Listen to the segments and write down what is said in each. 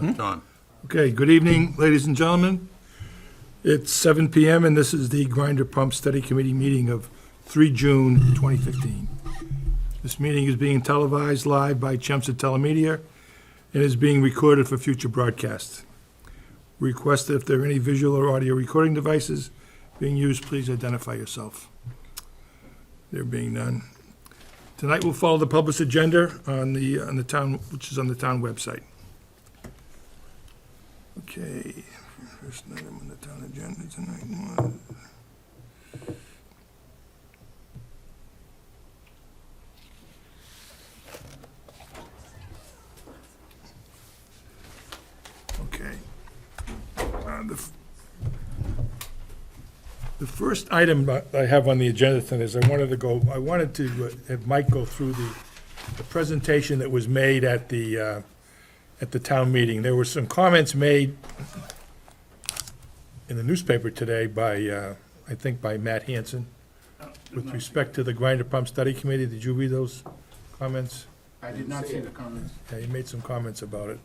Don. Okay, good evening, ladies and gentlemen. It's 7 PM, and this is the Grinder Pump Study Committee meeting of 3 June 2015. This meeting is being televised live by Chelmsford Telemedia and is being recorded for future broadcast. We request that if there are any visual or audio recording devices being used, please identify yourself. There being none. Tonight we'll follow the published agenda on the town, which is on the town website. Okay, first item on the town agenda tonight was... Okay. The first item I have on the agenda tonight is I wanted to have Mike go through the presentation that was made at the town meeting. There were some comments made in the newspaper today by, I think by Matt Hanson, with respect to the Grinder Pump Study Committee. Did you read those comments? I did not see the comments. Yeah, he made some comments about it.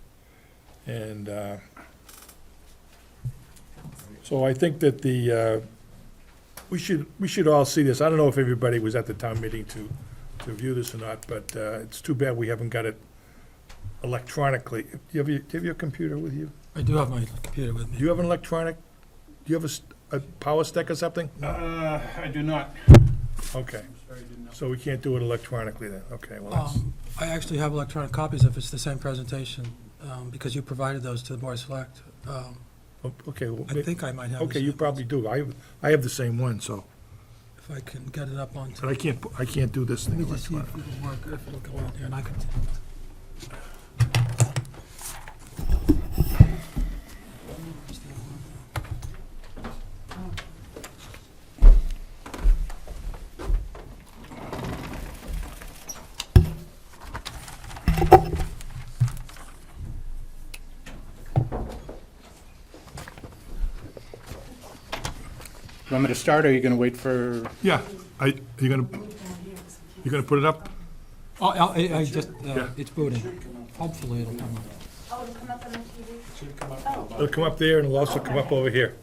And so I think that we should all see this. I don't know if everybody was at the town meeting to view this or not, but it's too bad we haven't got it electronically. Do you have your computer with you? I do have my computer with Do me. you have an electronic, do you have a power stick or something? I do not. Okay, I'm sorry, I did not. so we can't do it electronically then? Okay, well, that's, I actually have electronic copies if it's the same presentation, because you provided those to the Board of Select. okay, well, I think I might have. the okay, you same probably do. I have the same one, so, If I can get it up onto. but I can't do this Let thing me just see if electronically. it'll work, if it'll go on there, and I can. You want me to start, or are you going to wait for? Yeah, you're gonna put it up? Oh, I just, Yeah. it's booting. Hopefully it'll come up. Oh, it'll come up on the TV? It'll come up there, and it'll also come up over here.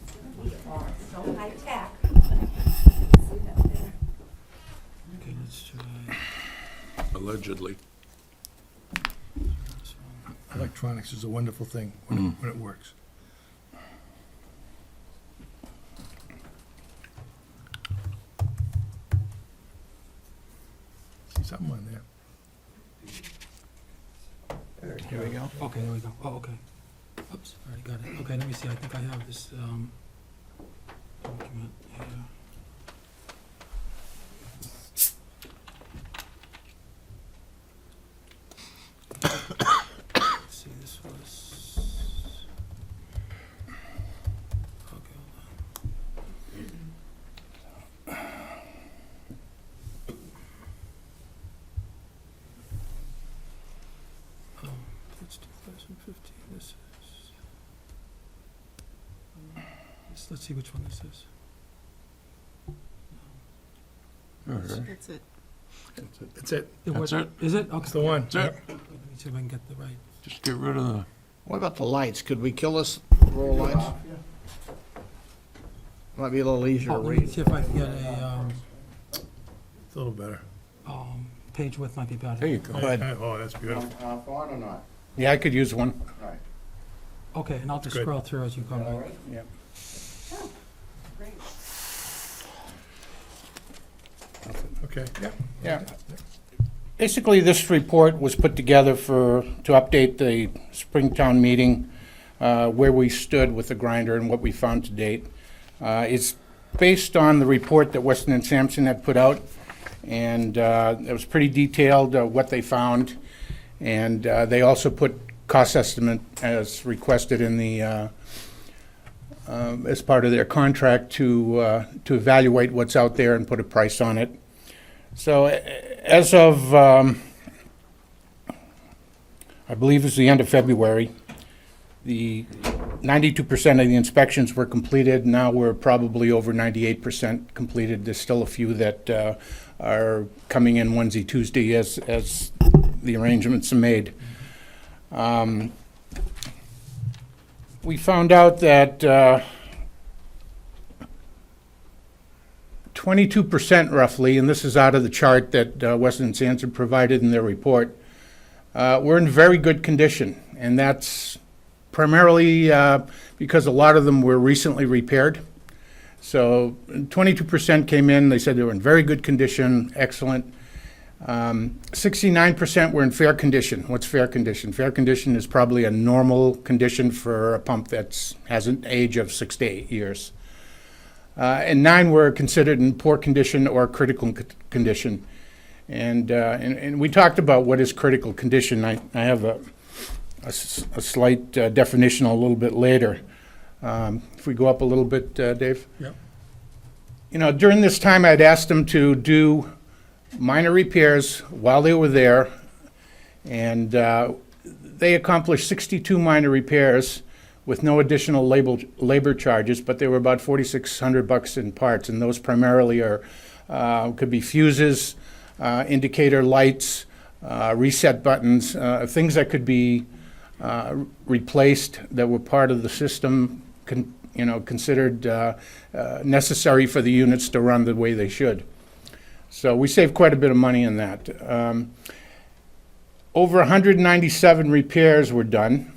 So high tech. Okay, let's try. Allegedly. this one. Electronics is a wonderful thing when it works. See something on there. Here we go. Okay, there we go. Oh, okay. Oops, already got it. Okay, let me see. I think I have this, document here. Let's see, this was. Okay, hold on. That's 2015, this is. Let's see which one this is. That's it. That's it. That's it. Is it? Okay. That's the one. That's it. Let me see if I can get the right. Just get rid of the, What about the lights? Could we kill this row of lights? Might be a little easier to Oh, let me read. see if I can get a, It's a little better. page width might be better. there you go. Oh, that's beautiful. On or not? Yeah, I could use one. Okay, and I'll just Good. scroll through as you go. Right? Yeah. Great. Okay. Yeah. Basically, this report was put together to update the Springtown meeting, where we stood with the grinder and what we found to date. It's based on the report that Weston and Sampson had put out, and it was pretty detailed, what they found. And they also put cost estimate as requested in the, as part of their contract to evaluate what's out there and put a price on it. So as of, I believe it's the end of February, the 92% of the inspections were completed. Now we're probably over 98% completed. There's still a few that are coming in Wednesday, Tuesday as the arrangements are made. we found out that 22% roughly, and this is out of the chart that Weston Sampson provided in their report, were in very good condition. And that's primarily because a lot of them were recently repaired. So 22% came in, they said they were in very good condition, excellent. 69% were in fair condition. What's fair condition? Fair condition is probably a normal condition for a pump that has an age of 6 to 8 years. And 9 were considered in poor condition or critical condition. And we talked about what is critical condition. I have a slight definition a little bit later. If we go up a little bit, Dave? Yep. You know, during this time, I'd asked them to do minor repairs while they were there, and they accomplished 62 minor repairs with no additional labor charges, but they were about $4,600 in parts, and those primarily are could be fuses, indicator lights, reset buttons, things that could be replaced that were part of the system, considered necessary for the units to run the way they should. So we saved quite a bit of money in that. Over 197 repairs were done,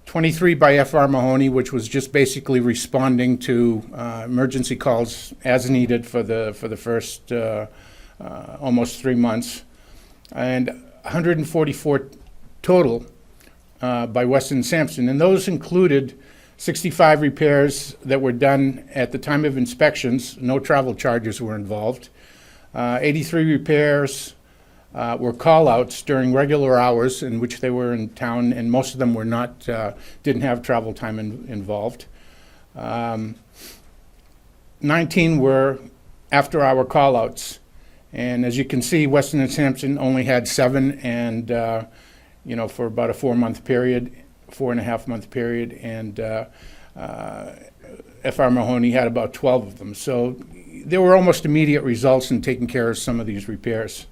23 by FR Mahoney, which was just basically responding to emergency calls as needed for the first almost 3 months, and 144 total by Weston Sampson, and those included 65 repairs that were done at the time of inspections. No travel charges were involved. 83 repairs were call-outs during regular hours in which they were in town, and most of them were not, didn't have travel time involved. 19 were after-hour call-outs, and as you can see, Weston and Sampson only had 7, and for about a 4-month period, 4.5-month period, and FR Mahoney had about 12 of them. So there were almost immediate results in taking care of some of these repairs.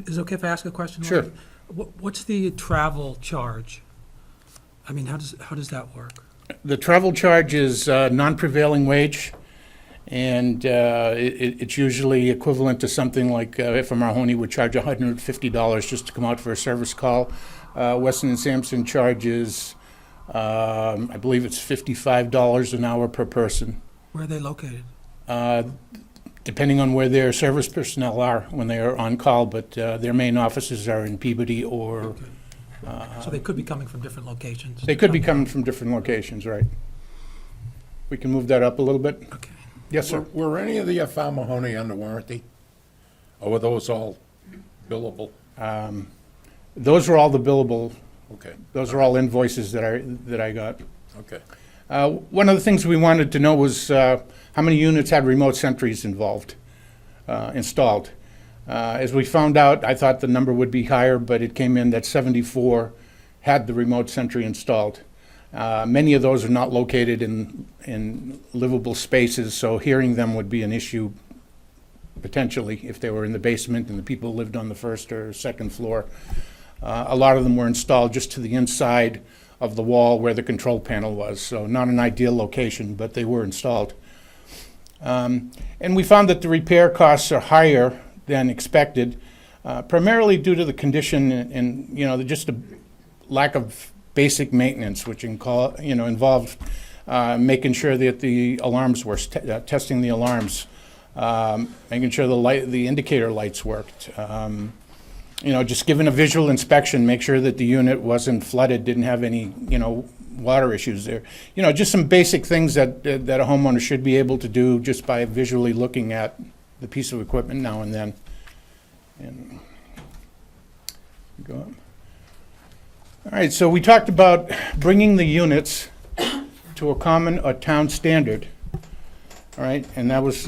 Is it okay if I ask a question? Sure. What's the travel charge? I mean, how does that work? The travel charge is non-prevailing wage, and it's usually equivalent to something like if a Mahoney would charge $150 just to come out for a service call. Weston and Sampson charges, I believe it's $55 an hour per person. Where are they located? Depending on where their service personnel are when they are on call, but their main offices are in Peabody or... So they could be coming from different locations? They could be coming from different locations, right. We can move that up a little bit? Okay. Yes, sir. Were any of the FR Mahoney under warranty? Or were those all billable? Those were all the billable, Okay, those are all invoices that I got. okay. One of the things we wanted to know was how many units had remote sentries installed. As we found out, I thought the number would be higher, but it came in that 74 had the remote sentry installed. Many of those are not located in livable spaces, so hearing them would be an issue potentially if they were in the basement and the people lived on the first or second floor. A lot of them were installed just to the inside of the wall where the control panel was, so not an ideal location, but they were installed. And we found that the repair costs are higher than expected, primarily due to the condition and just a lack of basic maintenance, which involved making sure that the alarms were testing the alarms, making sure the indicator lights worked. Just giving a visual inspection, make sure that the unit wasn't flooded, didn't have any, water issues there. Just some basic things that a homeowner should be able to do just by visually looking at the piece of equipment now and then. And go up. All right, so we talked about bringing the units to a common or town standard. All right, and that was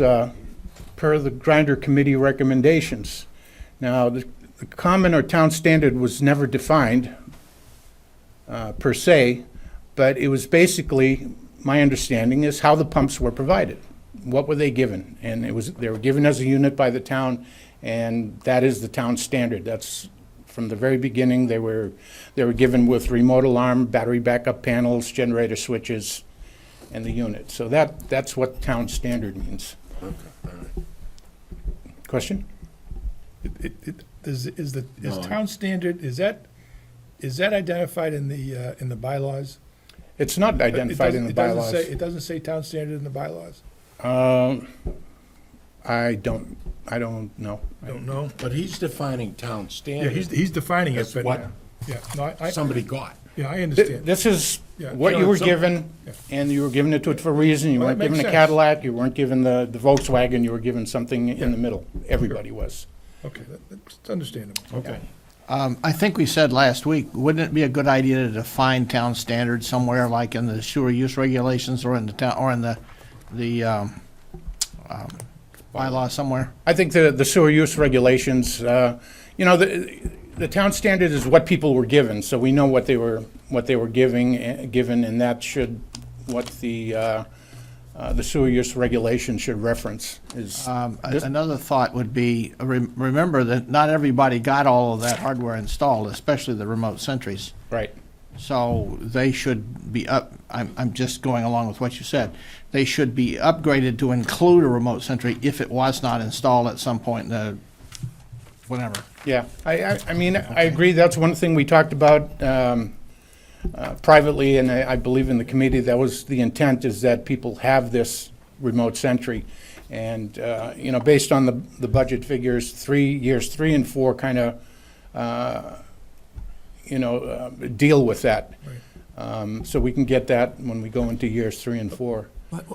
per the Grinder Committee recommendations. Now, the common or town standard was never defined per se, but it was basically, my understanding is how the pumps were provided. What were they given? And they were given as a unit by the town, and that is the town standard. That's From the very beginning, they were given with remote alarm, battery backup panels, generator switches, and the unit. So that's what town standard means. Question? Is No. town standard, is that identified in the bylaws? It's not identified in the bylaws. It doesn't say town standard in the bylaws? I don't know. Don't know. But he's defining town Yeah, standards. he's defining it, That's but, what yeah, no, I, somebody got. yeah, I understand. This is Yeah, what you you know, were some- given, yeah. and you were given it to it for a reason. You Well, weren't that given makes a sense. Cadillac, you weren't given the Volkswagen, you were given something in the middle. Everybody was. Okay, that's understandable. Okay. I think we said last week, wouldn't it be a good idea to define town standards somewhere, like in the sewer use regulations or in the town, or in the bylaw somewhere? I think the sewer use regulations, the town standard is what people were given, so we know what they were given, and that should, what the sewer use regulation should reference is. Another thought would be, remember that not everybody got all of that hardware installed, especially the remote sentries. Right. So they should be I'm just going along with what you said. They should be upgraded to include a remote sentry if it was not installed at some point in the, whatever. Yeah, I mean, I agree, that's one thing we talked about privately, and I believe in the committee, that was the intent, is that people have this remote sentry. And, based on the budget figures, years 3 and 4 kind of, deal with that. So we can get that when we go into years 3 and 4.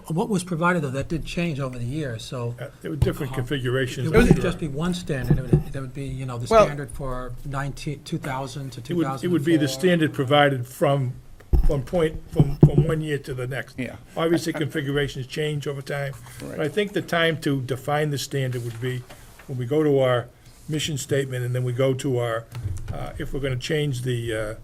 What was provided, though, that did change over the years, so There were different configurations. it wouldn't just be one standard, it would be, the Well- standard for 2000 to It 2004. would be the standard provided from one year to the next. Yeah. Obviously, configurations change over time. But I think the time to define the standard would be when we go to our mission statement, and then we go to our, if we're gonna change the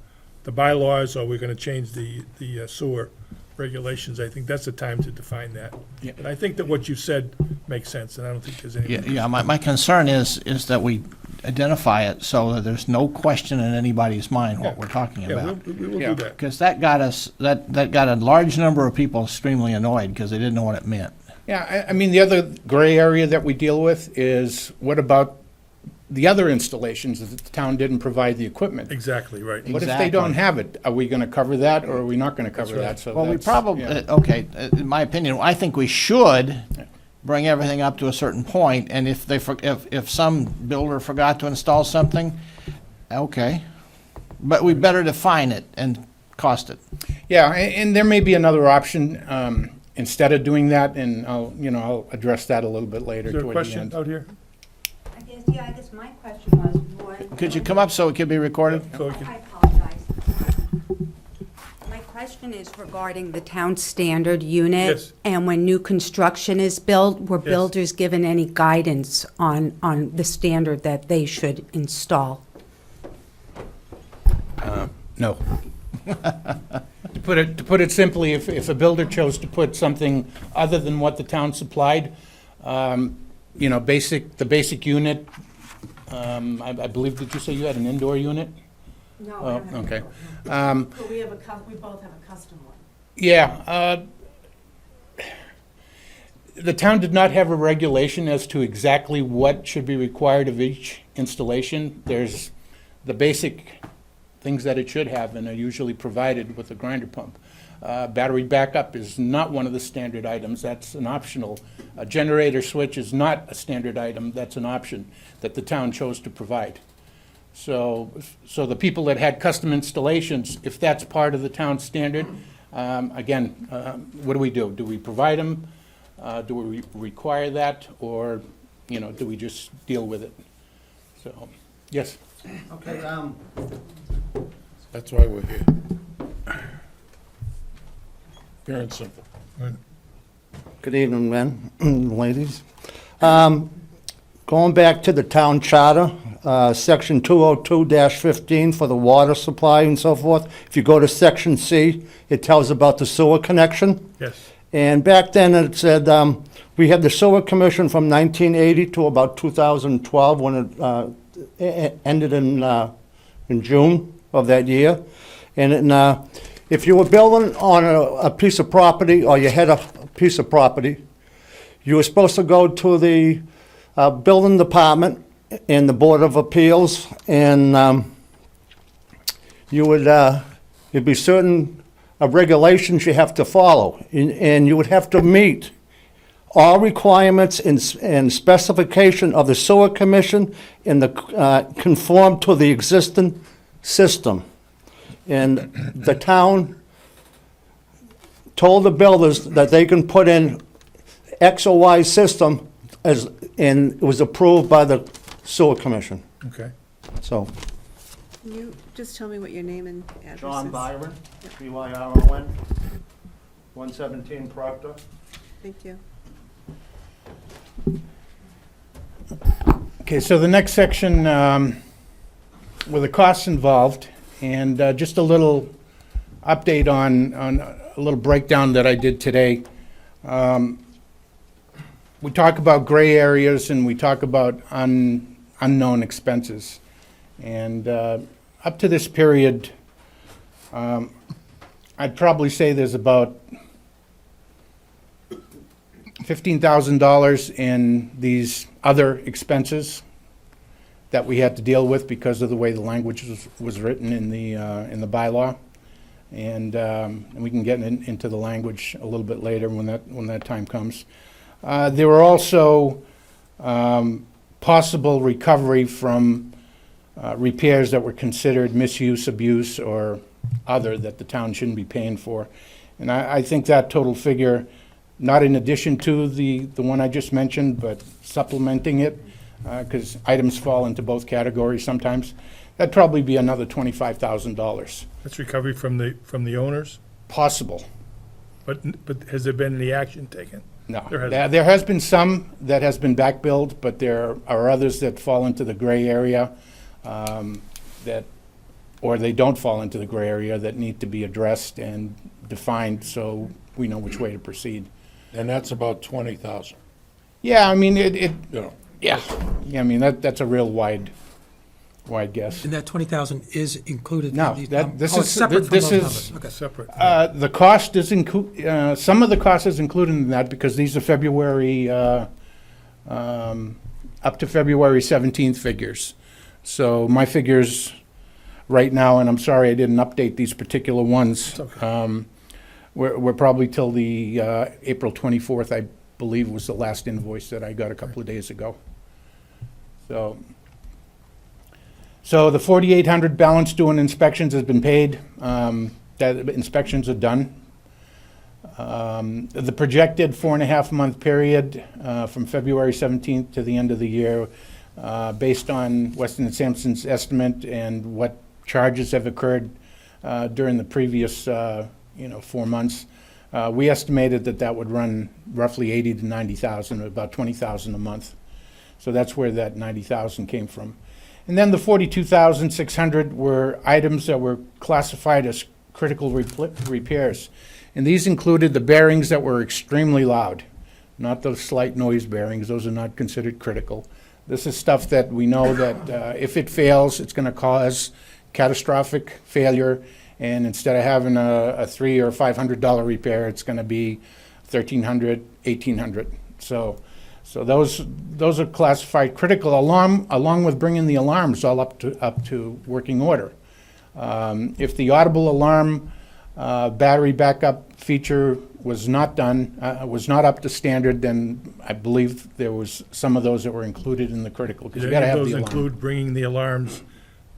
bylaws, or we're gonna change the sewer regulations, I think that's the time to define that. Yeah. But I think that what you said makes sense, and I don't think there's any. Yeah, my concern is that we identify it so that there's no question in anybody's mind what we're talking Yeah, about. we will Yeah. do that. Because that got us, that got a large number of people extremely annoyed because they didn't know what it meant. Yeah, I mean, the other gray area that we deal with is, what about the other installations that the town didn't provide the equipment? Exactly, right. What if they don't Exactly. have it? Are we gonna cover that, or are we not gonna cover right. that? So Well, we that's- probably, yeah. okay, in my opinion, I think we should bring everything up to a certain point, and if some builder forgot to install something, okay. But we better define it and cost it. Yeah, and there may be another option, instead of doing that, and I'll address that a little bit later Is there a toward the question end. out here? I guess my question was, one. Could you come up so it could be recorded? So we can, I apologize. My question is regarding the town standard unit. Yes. And when new construction is built, were Yes. builders given any guidance on the standard that they should install? No. To put it simply, if a builder chose to put something other than what the town supplied, the basic unit, I believe, did you say you had an indoor unit? No, Oh, I don't have okay. a but we both have a custom one. Yeah. The town did not have a regulation as to exactly what should be required of each installation. There's the basic things that it should have, and are usually provided with a grinder pump. Battery backup is not one of the standard items, that's an optional. A generator switch is not a standard item, that's an option that the town chose to provide. So the people that had custom installations, if that's part of the town standard, again, what do? Do we provide them? Do we require that, or, do we just deal with it? So, yes? Okay, That's why we're here. Pure and simple. Good evening, men and ladies. Going back to the town charter, section 202-15 for the water supply and so forth, if you go to section C, it tells about the sewer connection. yes. And back then it said, we had the sewer commission from 1980 to about 2012 when it ended in in June of that year. And if you were building on a piece of property, or you had a piece of property, you were supposed to go to the building department and the Board of Appeals, and there'd be certain regulations you have to follow, and you would have to meet all requirements and specification of the sewer commission and conform to the existing system. And the town told the builders that they can put in X or Y system and it was approved by the sewer commission, Okay. so. Can you just tell me what your name and address is? John Byron, BYRON, 117 Proctor. Thank you. Okay, so the next section, were the costs involved, and just a little update on a little breakdown that I did today. We talk about gray areas and we talk about unknown expenses. And up to this period, I'd probably say there's about $15,000 in these other expenses that we had to deal with because of the way the language was written in the bylaw. And we can get into the language a little bit later when that time comes. There were also possible recovery from repairs that were considered misuse, abuse, or other that the town shouldn't be paying for. And I think that total figure, not in addition to the one I just mentioned, but supplementing it, because items fall into both categories sometimes, that'd probably be another $25,000. That's recovery from the owners, Possible. but has there been any action taken? No. There hasn't. There has been some that has been back billed, but there are others that fall into the gray area or they don't fall into the gray area that need to be addressed and defined so we know which way to proceed. And that's about 20,000, Yeah, I mean, you know. yeah, I mean, that's a real wide guess. And that 20,000 is included in No, these this it's is- separate from this those is- numbers. Okay. Separate. The cost is some of the cost is included in that because these are February, up to February 17th figures. So my figures right now, and I'm sorry I didn't update these particular ones. We're probably till the April 24th, I believe was the last invoice that I got a couple of days ago. So the 4,800 balance due in inspections has been paid. That inspections are done. The projected 4.5-month period from February 17th to the end of the year, based on Weston and Sampson's estimate and what charges have occurred during the previous 4 months, we estimated that would run roughly 80 to 90,000, about 20,000 a month. So that's where that 90,000 came from. And then the 42,600 were items that were classified as critical repairs. And these included the bearings that were extremely loud, not the slight noise bearings. Those are not considered critical. This is stuff that we know that if it fails, it's going to cause catastrophic failure. And instead of having a $300 or $500 repair, it's going to be $1,300, $1,800. So those are classified critical, along with bringing the alarms all up to working order. If the audible alarm battery backup feature was not done, was not up to standard, then I believe there was some of those that were included in the critical, because Did you got to any of have those the alarm. include bringing the alarms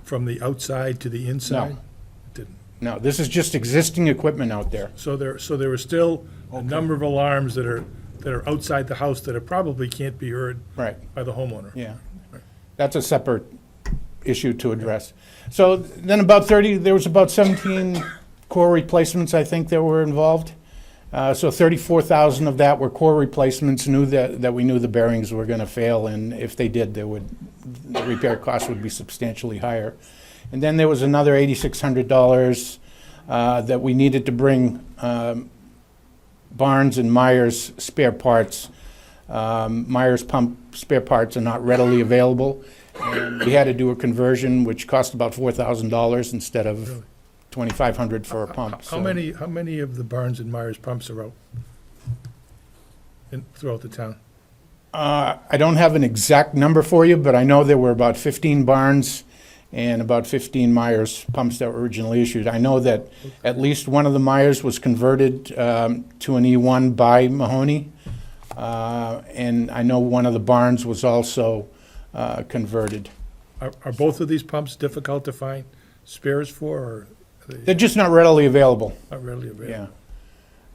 from the outside to the inside? No. Didn't. No, this is just existing equipment out there. So there were still a number of alarms that are outside the house that probably can't be heard Right. by the homeowner. Yeah, that's a separate issue to address. So then there was about 17 core replacements, I think, that were involved. So 34,000 of that were core replacements, that we knew the bearings were going to fail, and if they did, the repair cost would be substantially higher. And then there was another $8,600 that we needed to bring Barnes and Myers spare parts. Myers pump spare parts are not readily available, And we had to do a conversion, which cost about $4,000 instead of $2,500 for a pump. How many of the Barnes and Myers pumps are out throughout the town? I don't have an exact number for you, but I know there were about 15 Barnes and about 15 Myers pumps that were originally issued. I know that at least one of the Myers was converted to an E1 by Mahoney, and I know one of the Barnes was also converted. Are both of these pumps difficult to find spares for, or are They're they just not readily available. not readily available? Yeah.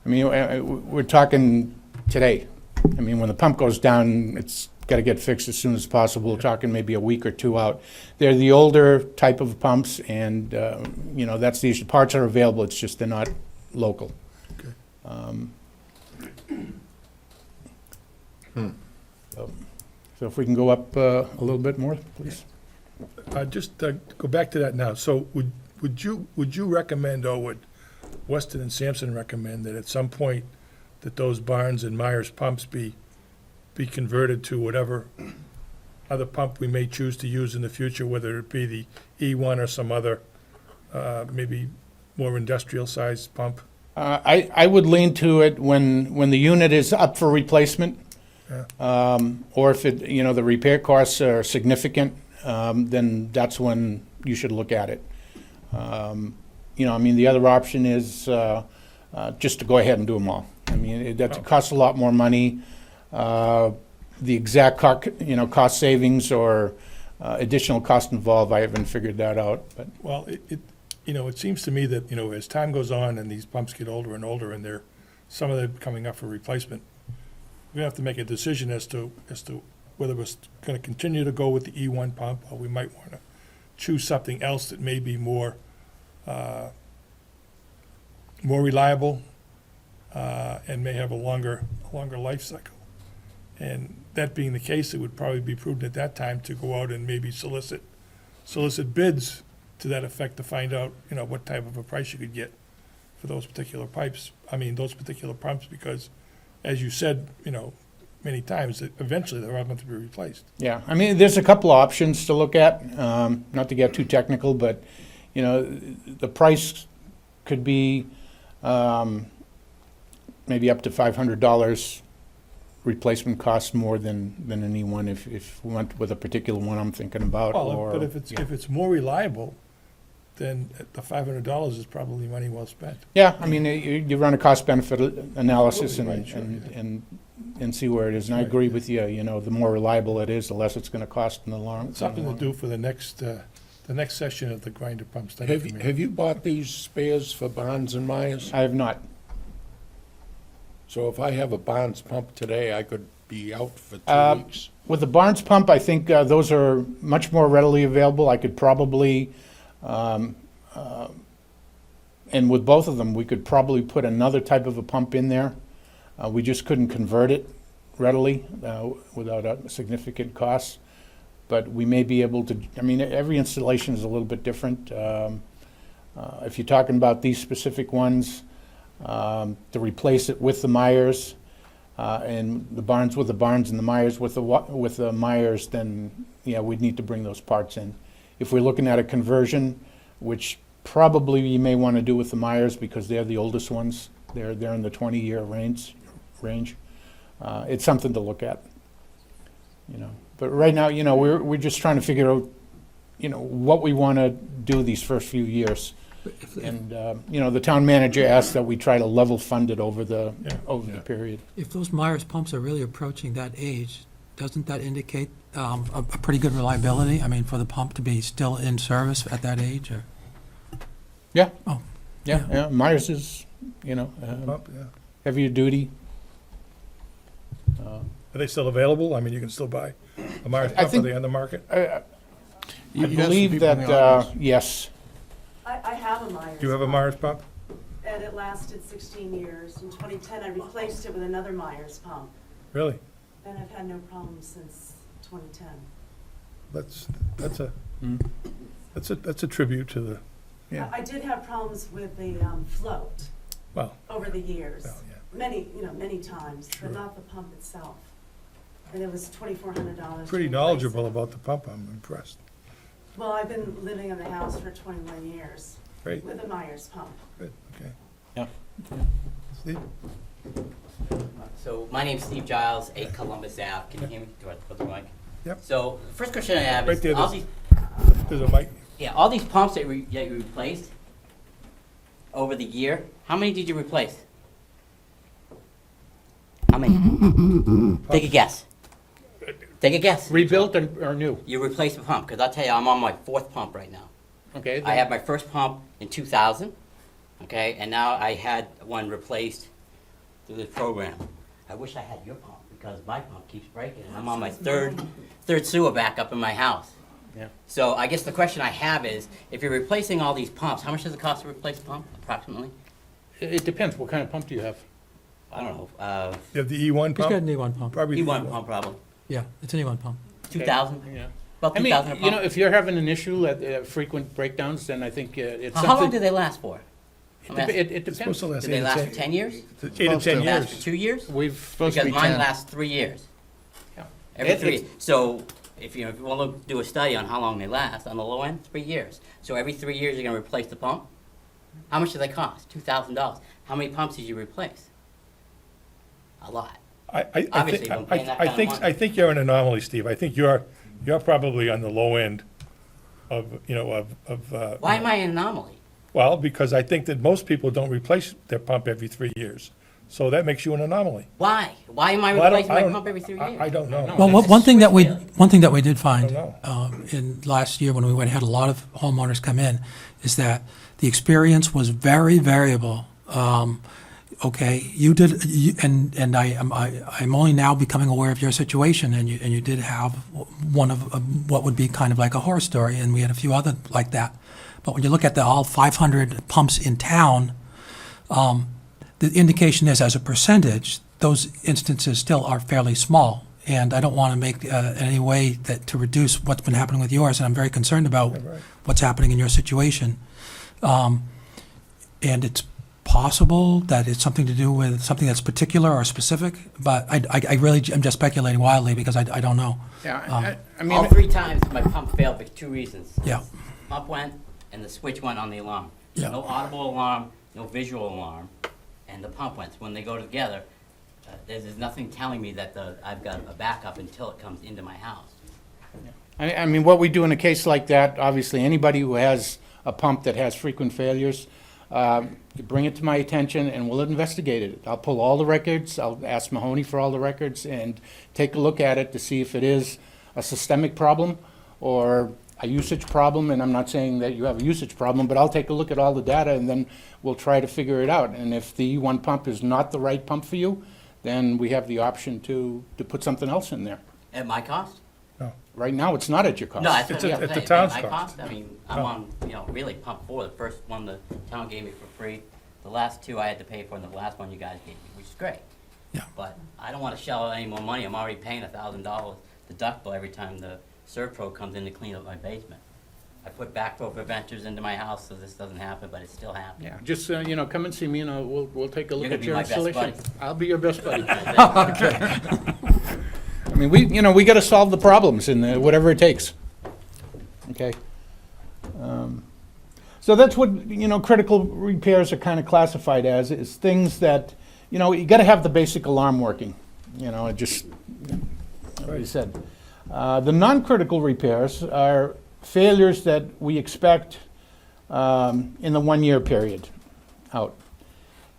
I mean, we're talking today. I mean, when the pump goes down, it's got to get fixed as soon as possible. We're talking maybe a week or two out. They're the older type of pumps, and, you know, that's the issue. Parts are available, it's just they're not local. Okay. So if we can go up a little bit more, please. Just go back to that now. So would you recommend, or would Weston and Sampson recommend that at some point that those Barnes and Myers pumps be converted to whatever other pump we may choose to use in the future, whether it be the E1 or some other, maybe more industrial-sized pump? I would lean to it when the unit is up for replacement. Yeah. Or if it, you know, the repair costs are significant, then that's when you should look at it. You know, I mean, the other option is just to go ahead and do them all. I mean, that costs a lot more money. The exact cost savings or additional cost involved, I haven't figured that out, but. Well, it seems to me that, as time goes on and these pumps get older and older and some of them coming up for replacement, we have to make a decision as to whether we're going to continue to go with the E1 pump, or we might want to choose something else that may be more reliable and may have a longer life cycle. And that being the case, it would probably be prudent at that time to go out and maybe solicit bids to that effect to find out, what type of a price you could get for those particular those particular pumps, because as you said, many times, that eventually they're all going to be replaced. Yeah, I mean, there's a couple of options to look at, not to get too technical, but, the price could be maybe up to $500 replacement cost more than an E1 if we went with a particular one I'm thinking about. But if it's more reliable, then the $500 is probably money well spent. Yeah, I mean, you run a cost-benefit analysis Right, sure, and see where it is. And I agree with you, the more reliable it is, the less it's going to cost in the long. Something to do for the next session of the grinder pump study committee. Have you bought these spares for Barnes and Myers? I have not. So if I have a Barnes pump today, I could be out for 2 weeks? With the Barnes pump, I think those are much more readily available. I could probably, and with both of them, we could probably put another type of a pump in there. We just couldn't convert it readily without a significant cost. But we may be able to, I mean, every installation is a little bit different. If you're talking about these specific ones, to replace it with the Myers, and the Barnes with the Barnes and the Myers with the Myers, then, we'd need to bring those parts in. If we're looking at a conversion, which probably you may want to do with the Myers because they're the oldest ones, they're in the 20-year range. It's something to look at, But right now, we're just trying to figure out, what we want to do these first few years. And, the town manager asked that we try to level fund it over the period. If those Myers pumps are really approaching that age, doesn't that indicate a pretty good reliability? I mean, for the pump to be still in service at that age, or? Yeah. Oh. Yeah, Myers is, Pump, yeah. heavier duty. Are they still available? I mean, you can still buy a Myers I pump, are think- they on the market? I believe that, yes. I have a Myers. Do you have a pump, Myers pump? And it lasted 16 years. In 2010, I replaced it with another Myers pump, Really? and I've had no problems since 2010. That's a tribute to the, yeah. I did have problems with the float Well, over the years. well, yeah. Many times, Sure. but not the pump itself. and it was $2,400. Pretty knowledgeable about the pump, I'm impressed. Well, I've been living in the house for 21 years Great, with a Myers pump. good, okay. Yeah. Steve? So my name's Steve Giles, 8 Columbus Ave. Can you hear me? Do I have to put the mic? Yep. So the first question I have Right is, there, all there's- these, There's a mic. yeah, all these pumps that you replaced over the year, how many did you replace? How many? Take a guess. Take a guess. Rebuilt or new? You replaced a pump, because I'll tell you, I'm on my 4th pump right now. Okay. I had my first pump in 2000, okay, and now I had one replaced through this program. I wish I had your pump, because my pump keeps breaking, and I'm on my third sewer backup in my house. Yeah. So I guess the question I have is, if you're replacing all these pumps, how much does it cost to replace a pump, approximately? It depends, what kind of pump do you have? I don't know, You have the E1 He's got pump? an E1 pump. Probably the E1 pump probably, Yeah, it's an E1 pump. 2,000, Yeah. about I mean, 2,000 a you know, pump. if you're having an issue at frequent breakdowns, then I think it's How long do something. they last for? I'm asking. It It's depends. supposed to last Do they 8 to last 10 for 10 years? 8 to Supposed 10 to. Last for years. 2 years? We've supposed to Because be mine 10. lasts 3 years. Yeah. Every It- 3 it's- years. So if you want to do a study on how long they last, on the low end, 3 years. So every 3 years you're going to replace the pump? How much do they cost? $2,000. How many pumps did you replace? A lot. I Obviously, think, if I'm paying that kind of money. I think you're an anomaly, Steve. I think you're probably on the low end of, Why am I an anomaly? well, because I think that most people don't replace their pump every 3 years. So that makes you an anomaly. Why? Why am I Well, I don't- replacing I my don't- pump every 3 years? I don't know. Well, that's one thing that we, switchgear. one thing that we did find, I in last year when we went, had a lot of homeowners come in, is that the experience was very variable. Okay, and I'm only now becoming aware of your situation, and you did have one of what would be kind of like a horror story, and we had a few other like that. But when you look at all 500 pumps in town, the indication is, as a percentage, those instances still are fairly small. And I don't want to make any way that to reduce what's been happening with yours, and I'm very concerned about what's happening in your situation. And it's possible that it's something to do with something that's particular or specific, but I really am just speculating wildly because I don't know. Yeah, I mean. All 3 times my pump failed for 2 reasons. Yeah. Pump went and the switch went on the alarm. Yeah. No audible alarm, no visual alarm, and the pump went. So when they go together, there's nothing telling me that I've got a backup until it comes into my house. I mean, what we do in a case like that, obviously, anybody who has a pump that has frequent failures, you bring it to my attention and we'll investigate it. I'll pull all the records, I'll ask Mahoney for all the records and take a look at it to see if it is a systemic problem or a usage problem, and I'm not saying that you have a usage problem, but I'll take a look at all the data and then we'll try to figure it out. And if the E1 pump is not the right pump for you, then we have the option to put something else in there. At my cost? Right now, it's not at your cost. No, that's It's what a- I'm it's saying. the town's My cost. I mean, I'm on, really pump 4, the first one the town gave me for free. The last 2 I had to pay for, and the last one you guys gave me, which is great. Yeah. But I don't want to shell out any more money. I'm already paying $1,000 deductible every time the Servpro comes in to clean up my basement. I put backflow preventers into my house so this doesn't happen, but it's still happening. Yeah, just, come and see me and we'll take a look You're at gonna be your my best installation. buddy. I'll be your best buddy. I mean, we gotta solve the problems and whatever it takes. Okay? So that's what, critical repairs are kind of classified as, is things that, you gotta have the basic alarm working, it just, like you said. The non-critical repairs are failures that we expect in the 1-year period out.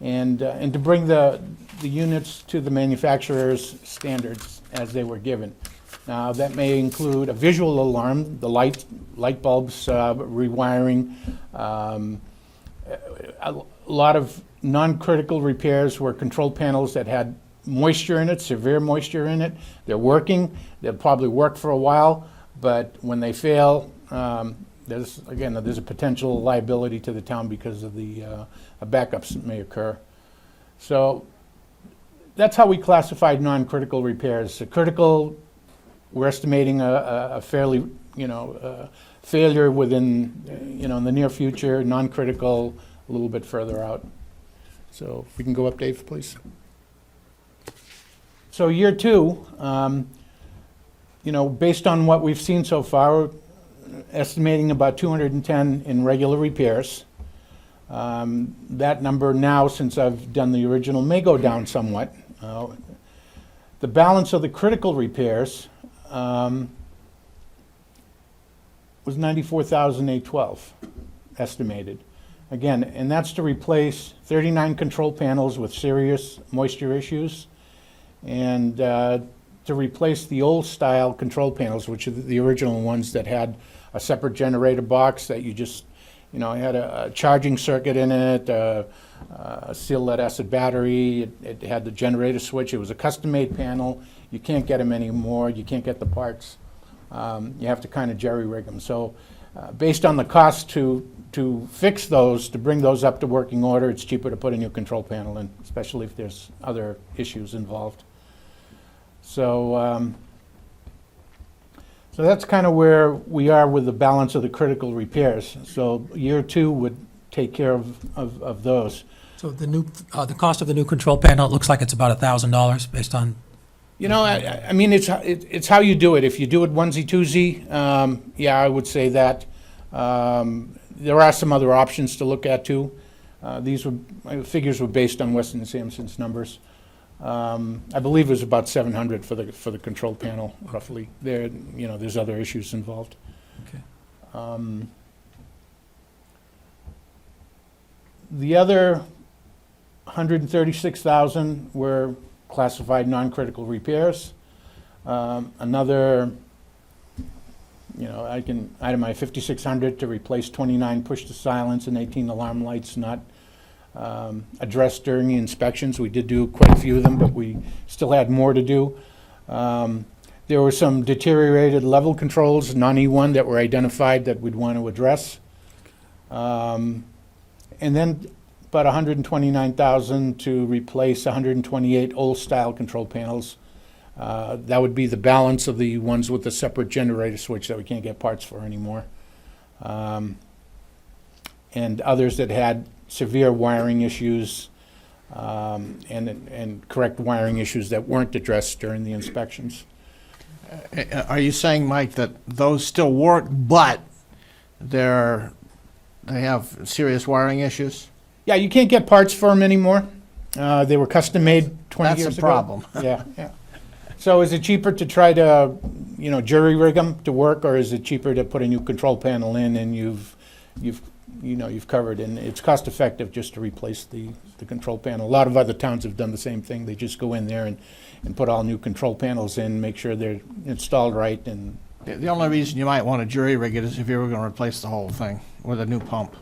And to bring the units to the manufacturer's standards as they were given. Now, that may include a visual alarm, the light bulbs rewiring. A lot of non-critical repairs were control panels that had moisture in it, severe moisture in it. They're working, they'll probably work for a while, but when they fail, there's a potential liability to the town because of the backups that may occur. So that's how we classified non-critical repairs. The critical, we're estimating a fairly, failure within, in the near future, non-critical, a little bit further out. So if we can go up, Dave, please. So year 2, based on what we've seen so far, estimating about 210 in regular repairs. That number now, since I've done the original, may go down somewhat. The balance of the critical repairs was 94,812 estimated. Again, and that's to replace 39 control panels with serious moisture issues, and to replace the old style control panels, which are the original ones that had a separate generator box that you just, had a charging circuit in it, a seal lead acid battery, it had the generator switch, it was a custom-made panel. You can't get them anymore, you can't get the parts. You have to kind of jerry-rig them. So based on the cost to fix those, to bring those up to working order, it's cheaper to put a new control panel in, especially if there's other issues involved. So that's kind of where we are with the balance of the critical repairs. So year 2 would take care of those. So the cost of the new control panel, it looks like it's about $1,000 based on, I mean, it's how you do it. If you do it onesie twosie, yeah, I would say that. There are some other options to look at too. My figures were based on Weston and Sampson's numbers. I believe it was about 700 for the control panel, roughly. There's other issues involved. okay. The other 136,000 were classified non-critical repairs. Another, I can itemize 5,600 to replace 29 push-to-silence and 18 alarm lights not addressed during the inspections. We did do quite a few of them, but we still had more to do. There were some deteriorated level controls, non-E1, that were identified that we'd want to address. And then about 129,000 to replace 128 old-style control panels. That would be the balance of the ones with the separate generator switch that we can't get parts for anymore. And others that had severe wiring issues and correct wiring issues that weren't addressed during the inspections. Are you saying, Mike, that those still work, but they have serious wiring issues? Yeah, you can't get parts for them anymore. They were custom-made 20 years ago. That's a problem. Yeah. So is it cheaper to try to, jury-rig them to work, or is it cheaper to put a new control panel in and you've covered, and it's cost-effective just to replace the control panel. A lot of other towns have done the same thing. They just go in there and put all new control panels in, make sure they're installed right. And The only reason you might want to jury rig it is if you were going to replace the whole thing with a new pump.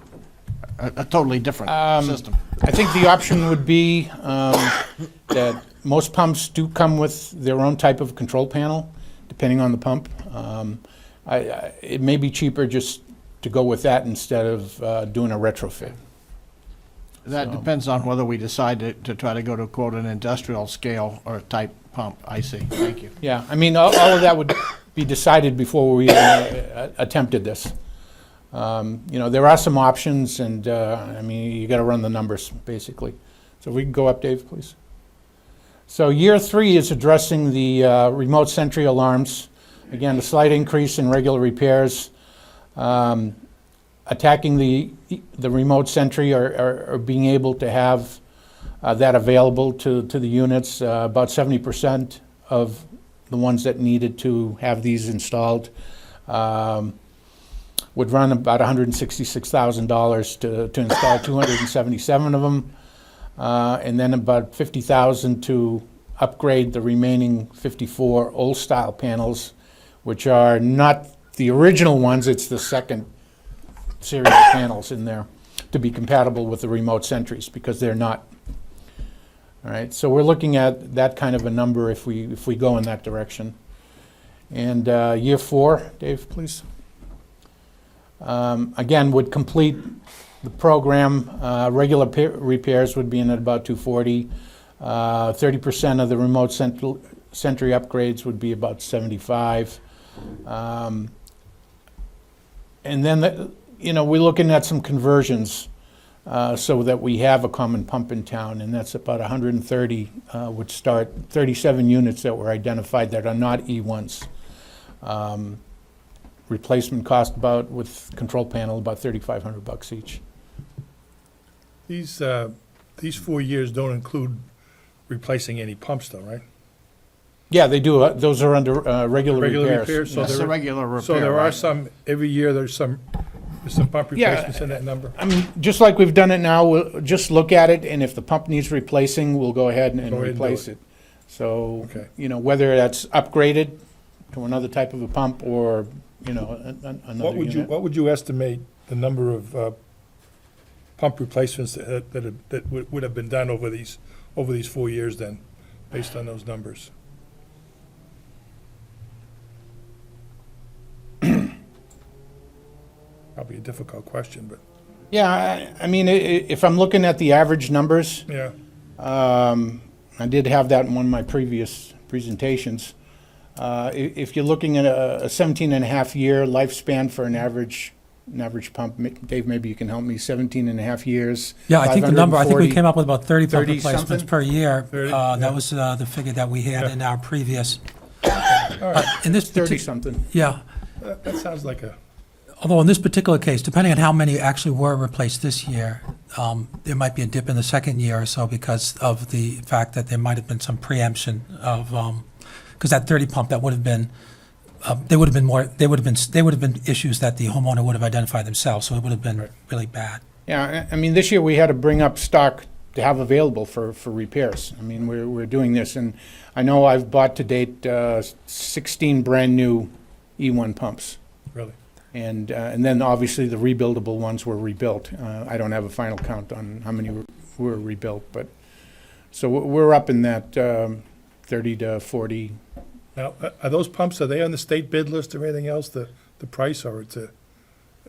A totally different system. I think the option would be that most pumps do come with their own type of control panel, depending on the pump. It may be cheaper just to go with that instead of doing a retrofit. That depends on whether we decide to try to go to, quote, an industrial scale or type pump. I see. Thank you. Yeah, I mean, all of that would be decided before we attempted this. There are some options, and you got to run the numbers, basically. So if we can go up, Dave, please. So year 3 is addressing the remote sentry alarms. Again, a slight increase in regular repairs. Attacking the remote sentry or being able to have that available to the units. About 70% of the ones that needed to have these installed would run about $166,000 to install 277 of them, and then about $50,000 to upgrade the remaining 54 old-style panels, which are not the original ones. It's the second series of panels in there to be compatible with the remote sentries, because they're not. All right, so we're looking at that kind of a number if we go in that direction. And year 4, Dave, please. Again, would complete the program. Regular repairs would be in at about 240. 30% of the remote sentry upgrades would be about 75. And then, we're looking at some conversions so that we have a common pump in town, and that's about 130 would start, 37 units that were identified that are not E1s. Replacement cost about, with control panel, about $3,500 each. These 4 years don't include replacing any pumps though, right? Yeah, they do. Those are under regular Regular repairs. repairs, so That's a there, regular repair, so there are right? some, every year there's some pump Yeah. replacements in that number? I mean, just like we've done it now, we'll just look at it, and if the pump needs replacing, we'll go ahead and Go ahead and do replace it. it. So, Okay. you know, whether that's upgraded to another type of a pump or, you know, another What would you, unit. what would you estimate the number of pump replacements that would have been done over these 4 years then, based on those numbers? Probably a difficult question, but, Yeah, I mean, if I'm looking at the average numbers, yeah, I did have that in one of my previous presentations. If you're looking at a 17 and a half year lifespan for an average pump, Dave, maybe you can help me, 17 and a half years. Yeah, I think the number, I think we 540. came up with about 30 pump 30 replacements something? per year. 30, yeah. That was the figure that we had Yeah. in our previous, all right, in this 30 particular, something. yeah. that sounds like a, Although in this particular case, depending on how many actually were replaced this year, there might be a dip in the second year or so because of the fact that there might have been some preemption of, because that 30 pump, that would have been, there would have been issues that the homeowner would have identified themselves, so it would have been really bad. Yeah, I mean, this year we had to bring up stock to have available for repairs. I mean, we're doing this, and I know I've bought to date 16 brand-new E1 pumps. really. And then obviously the rebuildable ones were rebuilt. I don't have a final count on how many were rebuilt, but, so we're up in that 30 to 40. Now, are those pumps, are they on the state bid list or anything else, the price, or it's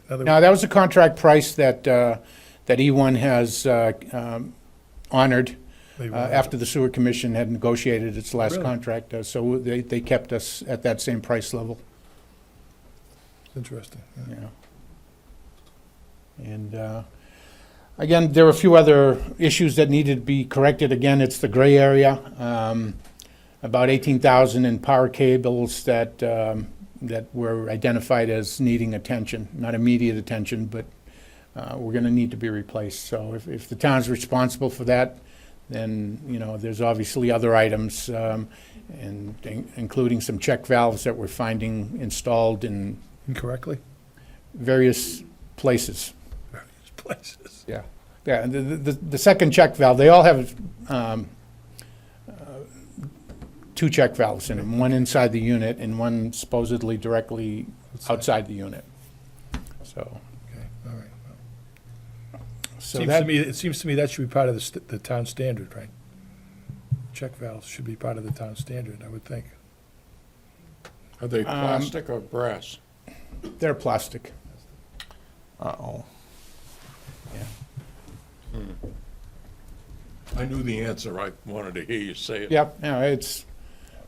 another? Now, that was a contract price that E1 has honored after the Sewer Commission had negotiated its last Really? contract. So they kept us at that same price level. Interesting, yeah. Yeah. And again, there were a few other issues that needed to be corrected. Again, it's the gray area. About 18,000 in power cables that were identified as needing attention, not immediate attention, but we're going to need to be replaced. So if the town's responsible for that, then, you know, there's obviously other items, and including some check valves that we're finding installed in Incorrectly? various places. Various places. Yeah. Yeah, the second check valve, they all have two check valves in them, one inside the unit and one supposedly directly outside the unit. So, Okay, all right. Well, so Seems that, to me, it seems to me that should be part of the town standard, right? Check valves should be part of the town standard, I would think. Are they plastic or brass? they're plastic. Uh-oh. I knew the answer. I wanted to hear you say it. Yep, yeah, it's,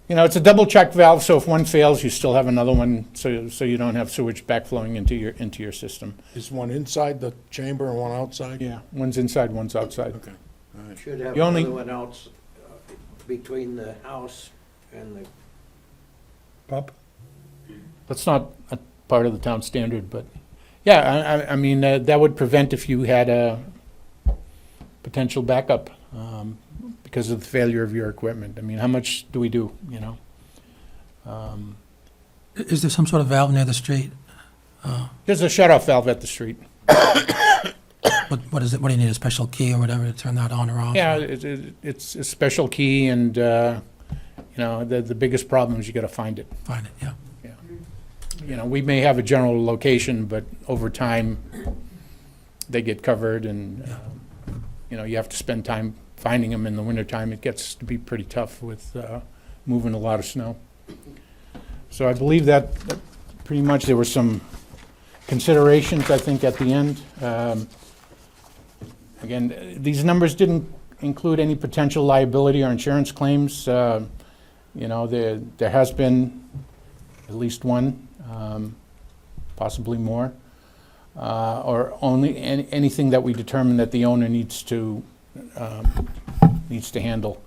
you know, it's a double check valve, so if one fails, you still have another one, so you don't have sewage backflowing into your system. Is one inside the chamber and one outside? Yeah, one's inside, one's outside. Okay, all right. Should have The only- another one else between the house and the, Pump? That's not a part of the town standard, but, yeah, I mean, that would prevent if you had a potential backup because of the failure of your equipment. I mean, how much do we do, you know? Is there some sort of valve near the street? There's a shut-off valve at the street. What is it, what do you need, a special key or whatever to turn that on or off? Yeah, it's a special key, and, you know, the biggest problem is you gotta find it. Find it, yeah. You know, we may have a general location, but over time, they get covered, and, you know, you have to spend time finding them in the wintertime. It gets to be pretty tough with moving a lot of snow. So I believe that pretty much there were some considerations, I think, at the end. Again, these numbers didn't include any potential liability or insurance claims. You know, there has been at least one, possibly more, or only anything that we determine that the owner needs to handle.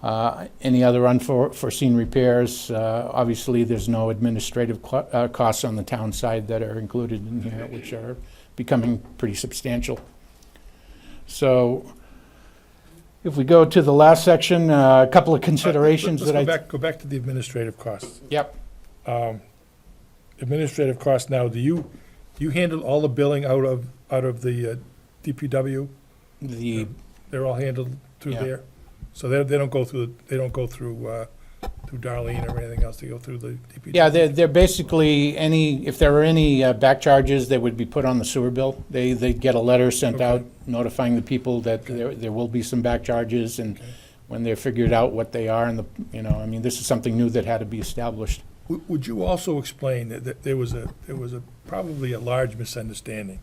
Any other unforeseen repairs, obviously, there's no administrative costs on the town side that are included in here, which are becoming pretty substantial. So if we go to the last section, a couple of considerations that Let's go back to the administrative costs. Yep. Administrative costs now, do you handle all the billing out of the DPW? They're all handled through Yeah. there? So they don't go through Darlene or anything else, they go through the DPW? Yeah, they're basically if there were any back charges, they would be put on the sewer bill. They'd get a letter sent Okay. out notifying the people that Okay. there will be some back charges, and Okay. when they're figured out what they are, and this is something new that had to be established. Would you also explain that there was probably a large misunderstanding,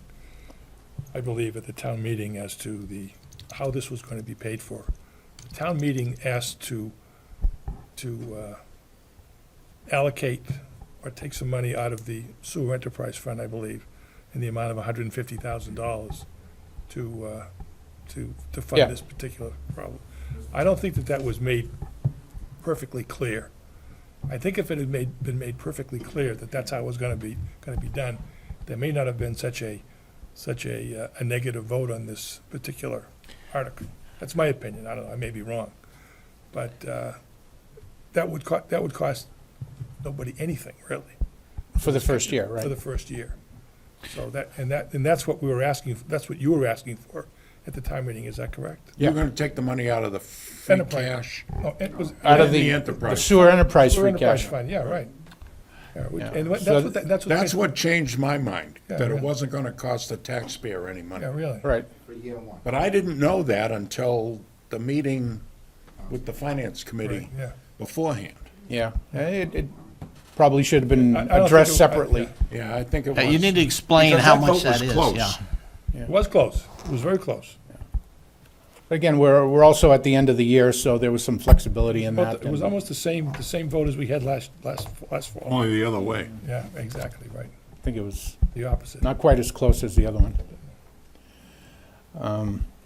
I believe, at the town meeting as to how this was going to be paid for? The town meeting asked to allocate or take some money out of the sewer enterprise fund, I believe, in the amount of $150,000 to fund Yeah. this particular problem. I don't think that was made perfectly clear. I think if it had been made perfectly clear that that's how it was going to be done, there may not have been such a negative vote on this particular article. That's my opinion. I don't know. I may be wrong, but that would cost nobody anything, really. For the first year, right? For the first year. So that's what we were asking. That's what you were asking for at the time meeting. Is that correct? You're gonna take the money out of the free Enterprise. cash? Oh, it was Out of The the enterprise. sewer enterprise Sewer free enterprise cash. fund. Yeah, right. Yeah, Yeah. and So That's what changed my mind, Yeah, that it yeah. wasn't gonna cost the taxpayer any money. Yeah, really. Right. For year one. But I didn't know that until the meeting with the finance committee Right, yeah. beforehand. Yeah. It probably should have been I don't think addressed it- separately. Yeah, I think it was. You need to explain Because how that much vote was that is, close. yeah. It was close. It was very close. Again, we're also at the end of the year, so there was some flexibility in that. It was and almost the same vote as we had last fall. Only the other way. Yeah, exactly, right. I think it was The opposite. not quite as close as the other one.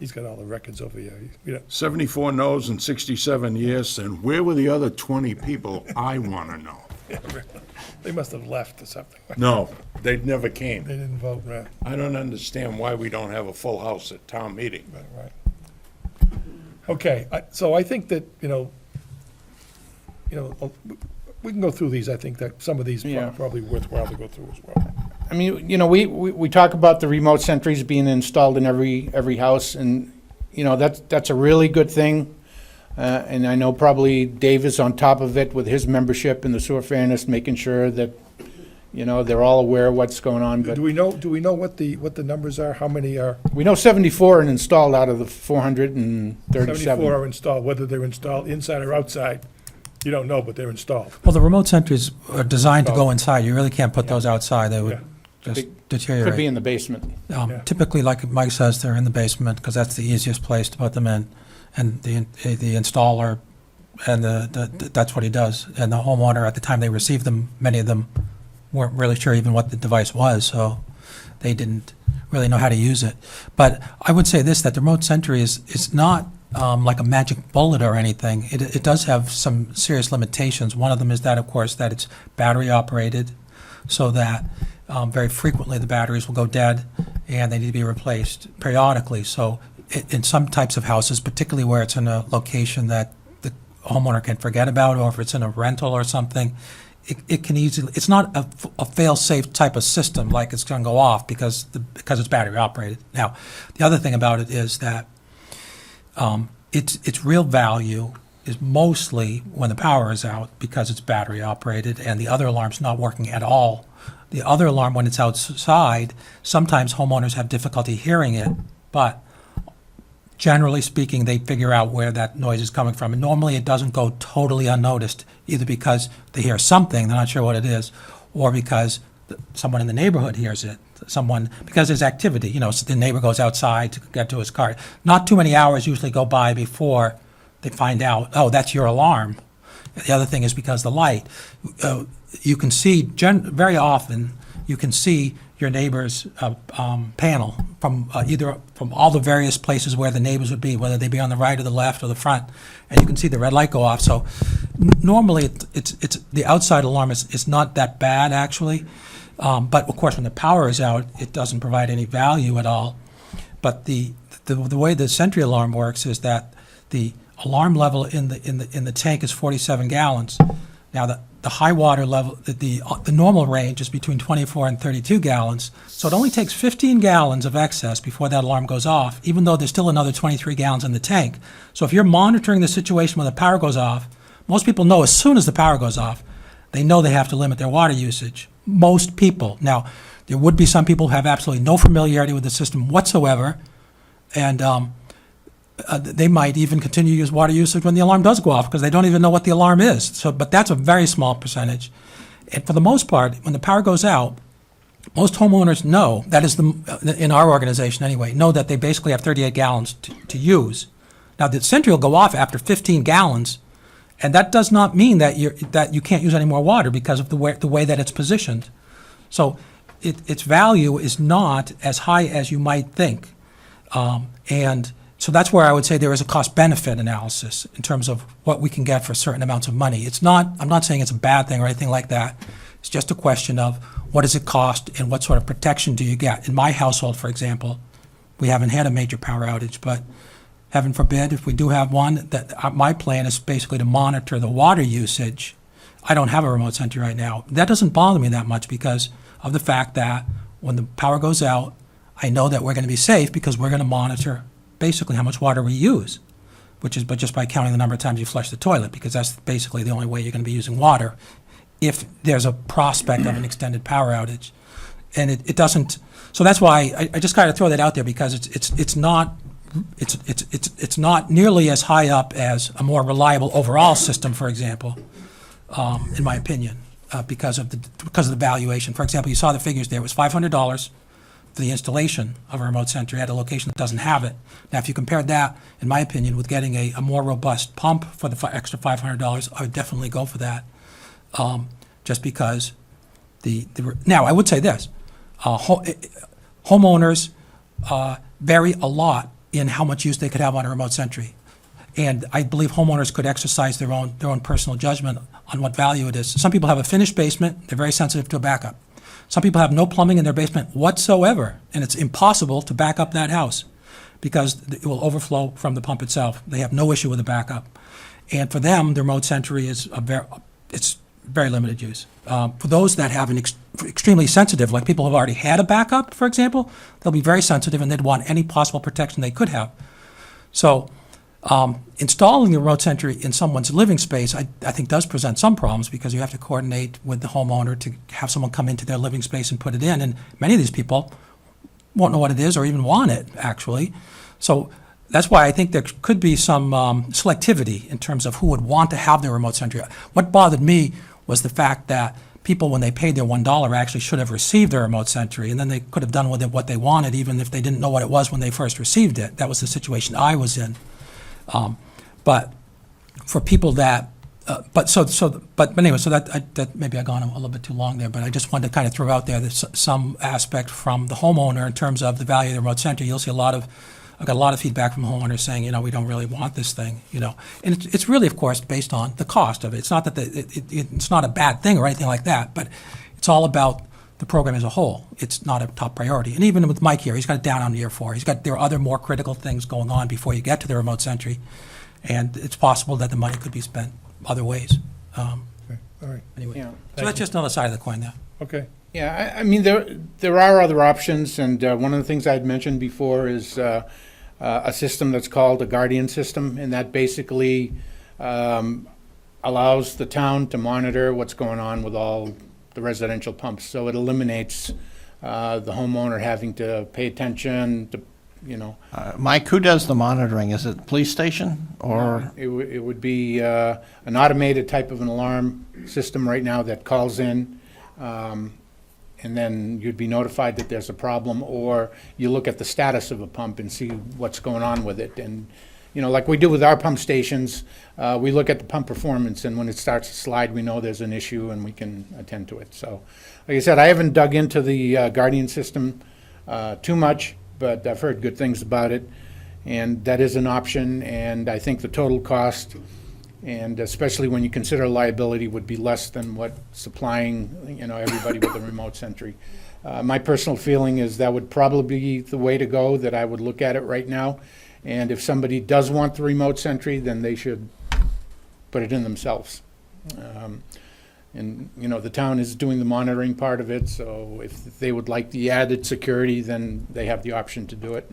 He's got all the records over here. 74 noes and 67 yes, and where were the other 20 people, I wanna know? They must have left or something. No, they never They came. didn't vote, right, I don't understand why we don't have a full house at town meeting, but right. Okay, so I think that, we can go through these. I think that some of these Yeah. are probably worthwhile to go through as well. I mean, we talk about the remote sentries being installed in every house, and, that's a really good thing. And I know probably Dave is on top of it with his membership in the sewer fairness, making sure that, they're all aware of what's going on. But Do we know what the numbers are? How many are? we know 74 are installed out of the 437. 74 are installed, whether they're installed inside or outside, you don't know, but they're installed. Well, the remote sentries are designed to go inside. You really can't put those outside. They Yeah. would just Could be deteriorate. in the basement. Yeah. Typically, like Mike says, they're in the basement because that's the easiest place to put them in. And the installer, and that's what he does. And the homeowner, at the time they received them, many of them weren't really sure even what the device was, so they didn't really know how to use it. But I would say this, that the remote sentry is not like a magic bullet or anything. It does have some serious limitations. One of them is that, of course, that it's battery operated, so that very frequently the batteries will go dead and they need to be replaced periodically. So in some types of houses, particularly where it's in a location that the homeowner can forget about, or if it's in a rental or something, it can easily, it's not a fail-safe type of system, like it's going to go off because it's battery operated. Now, the other thing about it is that its real value is mostly when the power is out because it's battery operated and the other alarm's not working at all. The other alarm, when it's outside, sometimes homeowners have difficulty hearing it, but generally speaking, they figure out where that noise is coming from. And normally it doesn't go totally unnoticed, either because they hear something, they're not sure what it is, or because someone in the neighborhood hears it. Because there's activity, so the neighbor goes outside to get to his car. Not too many hours usually go by before they find out, oh, that's your alarm. The other thing is because the light, you can see, very often, you can see your neighbor's panel from either from all the various places where the neighbors would be, whether they be on the right or the left or the front, and you can see the red light go off. So normally, it's the outside alarm is not that bad, actually. But of course, when the power is out, it doesn't provide any value at all. But the way the Sentry alarm works is that the alarm level in the tank is 47 gallons. Now the high water level, the normal range is between 24 and 32 gallons. So it only takes 15 gallons of excess before that alarm goes off, even though there's still another 23 gallons in the tank. So if you're monitoring the situation when the power goes off, most people know as soon as the power goes off, they know they have to limit their water usage. Most people. Now, there would be some people who have absolutely no familiarity with the system whatsoever, and they might even continue to use water usage when the alarm does go off because they don't even know what the alarm is. So, but that's a very small percentage. And for the most part, when the power goes out, most homeowners know, that is in our organization anyway, know that they basically have 38 gallons to use. Now, the Sentry will go off after 15 gallons, and that does not mean that you can't use any more water because of the way that it's positioned. So its value is not as high as you might think. And so that's where I would say there is a cost-benefit analysis in terms of what we can get for certain amounts of money. I'm not saying it's a bad thing or anything like that. It's just a question of what does it cost and what sort of protection do you get. In my household, for example, we haven't had a major power outage, but heaven forbid, if we do have one, my plan is basically to monitor the water usage. I don't have a remote Sentry right now. That doesn't bother me that much because of the fact that when the power goes out, I know that we're going to be safe because we're going to monitor basically how much water we use, but just by counting the number of times you flush the toilet, because that's basically the only way you're going to be using water if there's a prospect of an extended power outage. And it doesn't, so that's why I just got to throw that out there because it's not nearly as high up as a more reliable overall system, for example, in my opinion, because of the valuation. For example, you saw the figures there. It was $500 for the installation of a remote Sentry at a location that doesn't have it. Now, if you compared that, in my opinion, with getting a more robust pump for the extra $500, I would definitely go for that, just because now, I would say this. Homeowners vary a lot in how much use they could have on a remote Sentry. And I believe homeowners could exercise their own personal judgment on what value it is. Some people have a finished basement, they're very sensitive to a backup. Some people have no plumbing in their basement whatsoever, and it's impossible to back up that house because it will overflow from the pump itself. They have no issue with the backup. And for them, the remote Sentry is it's very limited use. For those that have an extremely sensitive, like people who have already had a backup, for example, they'll be very sensitive and they'd want any possible protection they could have. So installing the remote Sentry in someone's living space, I think does present some problems because you have to coordinate with the homeowner to have someone come into their living space and put it in. And many of these people won't know what it is or even want it, actually. So that's why I think there could be some selectivity in terms of who would want to have their remote Sentry. What bothered me was the fact that people, when they paid their $1, actually should have received their remote Sentry, and then they could have done with it what they wanted, even if they didn't know what it was when they first received it. That was the situation I was in. But for people that, but anyway, so that maybe I've gone a little bit too long there, but I just wanted to kind of throw out there some aspect from the homeowner in terms of the value of the remote Sentry. You'll see I've got a lot of feedback from homeowners saying, we don't really want this thing, and it's really, of course, based on the cost of it. It's not that it's not a bad thing or anything like that, but it's all about the program as a whole. It's not a top priority. And even with Mike here, he's got it down on year 4. There are other more critical things going on before you get to the remote Sentry, and it's possible that the money could be spent other ways. Okay, all right. Anyway, Yeah. so that's just another side of the coin there. Okay. Yeah, I mean, there are other options, and one of the things I'd mentioned before is a system that's called a Guardian system, and that basically allows the town to monitor what's going on with all the residential pumps. So it eliminates the homeowner having to pay attention to, Mike, who does the monitoring? Is it the police station or? It would be an automated type of an alarm system right now that calls in, and then you'd be notified that there's a problem, or you look at the status of a pump and see what's going on with it. And like we do with our pump stations, we look at the pump performance, and when it starts to slide, we know there's an issue and we can attend to it. So, like I said, I haven't dug into the Guardian system too much, but I've heard good things about it. And that is an option, and I think the total cost, and especially when you consider liability, would be less than what supplying, everybody with a remote sentry. My personal feeling is that would probably be the way to go, that I would look at it right now. And if somebody does want the remote sentry, then they should put it in themselves. And, the town is doing the monitoring part of it, so if they would like the added security, then they have the option to do it.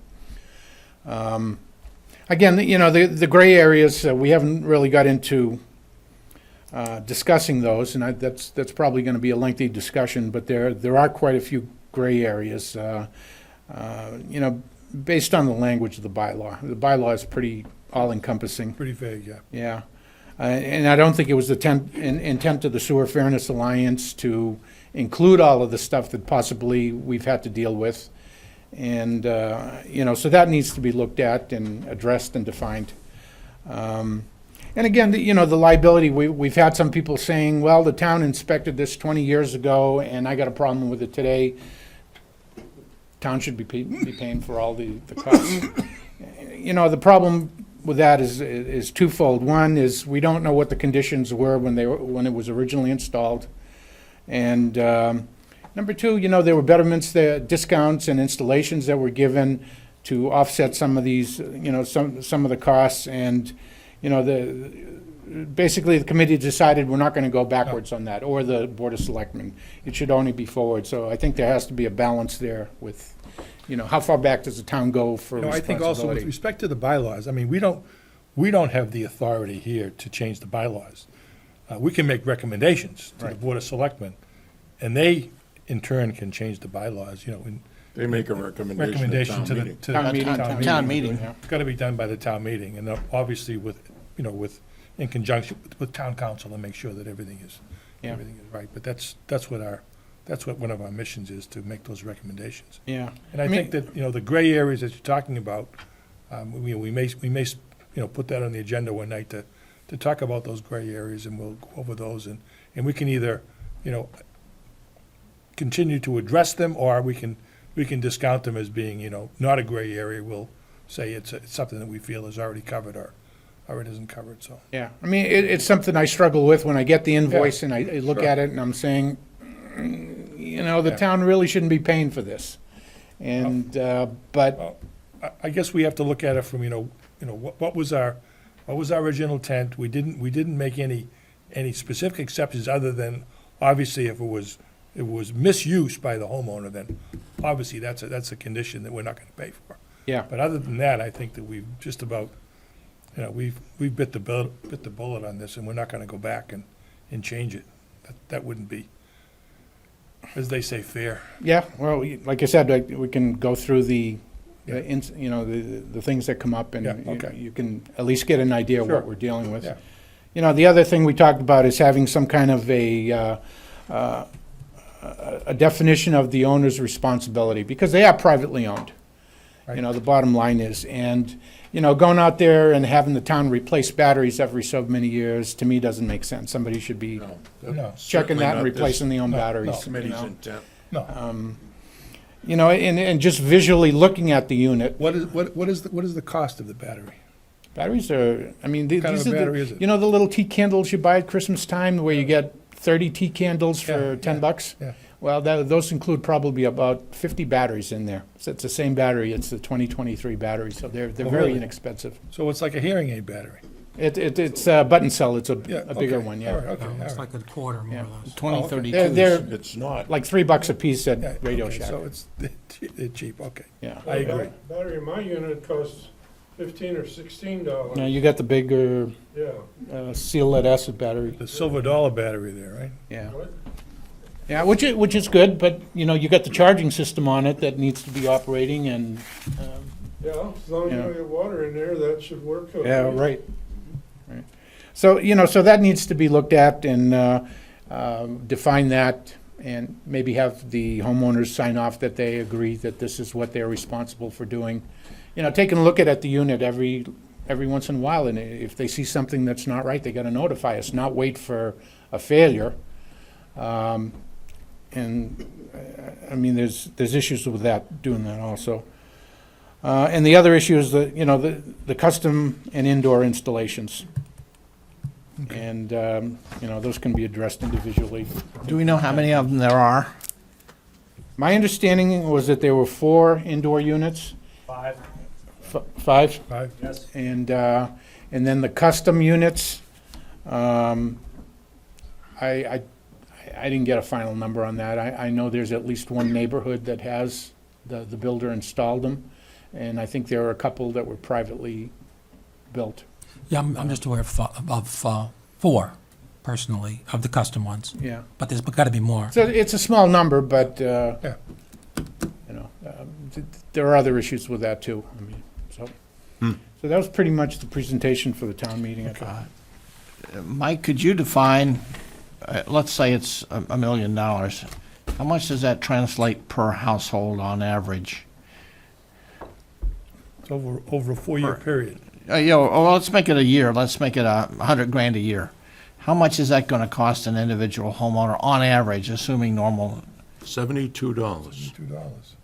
Again, the gray areas, we haven't really got into discussing those, and that's probably going to be a lengthy discussion, but there are quite a few gray areas, based on the language of the bylaw. The bylaw is pretty all-encompassing. Pretty vague, yeah. Yeah. And I don't think it was the intent of the Sewer Fairness Alliance to include all of the stuff that possibly we've had to deal with. And, so that needs to be looked at and addressed and defined. And again, the liability, we've had some people saying, well, the town inspected this 20 years ago, and I got a problem with it today. Town should be paying for all the costs. The problem with that is twofold. One is we don't know what the conditions were when it was originally installed. And number two, there were betterments, discounts and installations that were given to offset some of these, some of the costs. And, basically the committee decided we're not going to go backwards on that, or the Board of Selectmen. It should only be forward. So I think there has to be a balance there with, how far back does the town go for I think also with responsibility? respect to the bylaws, I mean, we don't have the authority here to change the bylaws. We can make recommendations to the Right. Board of Selectmen, and they, in turn, can change the bylaws, in They make a recommendation at recommendation town to the, meeting. to Town the meeting. Town meeting. Yeah. It's gotta be done by the town meeting, and obviously in conjunction with town council, to make sure that everything is right. But that's what one of our missions is, to make those recommendations. Yeah. And I think that, the gray areas that you're talking about, we may, put that on the agenda one night to talk about those gray areas, and we'll go over those, and we can either, continue to address them, or we can discount them as being, not a gray area. We'll say it's something that we feel is already covered, or it isn't covered, so. Yeah, I mean, it's something I struggle with when I get the invoice and I look Sure. at it and I'm saying, the Yeah. town really shouldn't be paying for this. And, but, Well, I guess we have to look at it from, what was our original intent? We didn't make any specific exceptions, other than, obviously, if it was misuse by the homeowner, then obviously that's a condition that we're not gonna pay for. yeah, But other than that, I think that we've just about, we've bit the bullet on this, and we're not gonna go back and change it. That wouldn't be, as they say, fair. yeah, well, like I said, we can go through the things that come up, and Yeah, okay. you can at least get an idea of Sure. what we're dealing with. Yeah. The other thing we talked about is having some kind of a definition of the owner's responsibility, because they are privately owned. Right. The bottom line is, and, going out there and having the town replace batteries every so many years, to me, doesn't make sense. Somebody should be No. checking that and Certainly not this replacing their own batteries. you Committee's know. intent. No. And just visually looking at the unit, What is the cost of the battery? batteries are, I mean, What kind these of are a battery is it? the little tea candles you buy at Christmas time, where you get 30 tea candles for Yeah, $10? yeah. Well, those include probably about 50 batteries in there. So it's the same battery, it's the 2023 battery, so they're Oh, very really? inexpensive. So it's like a hearing aid battery? It's a button cell, it's a Yeah, bigger okay. one, All yeah. right, okay, all It's right. like a quarter, more Yeah. or less. 2032. They're It's not. like $3 a piece Yeah, at Radio okay, Shack. So they're cheap, okay. Yeah. I agree. Battery in my unit costs $15 or $16. Now, you got the bigger Yeah. seal lead acid battery. The silver dollar battery there, right? Yeah. What? Yeah, which is good, but, you got the charging system on it that needs to be operating, and, Yeah, as long as you Yeah. don't get water in there, that should work. okay. yeah, right. So, so that needs to be looked at and define that, and maybe have the homeowners sign off that they agree that this is what they're responsible for doing. Taking a look at the unit every every once in a while, and if they see something that's not right, they gotta notify us, not wait for a failure. I mean, there's issues with that, doing that also. And the other issue is the custom and indoor installations. And, those can be addressed individually. Do we know how many of them there are? My understanding was that there were 4 indoor units. 5. 5? 5? Yes. And then the custom units, I didn't get a final number on that. I know there's at least one neighborhood that has, the builder installed them, and I think there are a couple that were privately built. Yeah, I'm just aware of 4, personally, of the custom ones. Yeah. But there's got to be more. So it's a small number, but, Yeah. there are other issues with that too. I mean, so that was pretty much the presentation for the town meeting, I thought. Mike, could you define, let's say it's $1 million, how much does that translate per household on average? It's over a 4-year period. Let's make it a year, let's make it $100,000 a year. How much is that gonna cost an individual homeowner on average, assuming normal? $72 $2.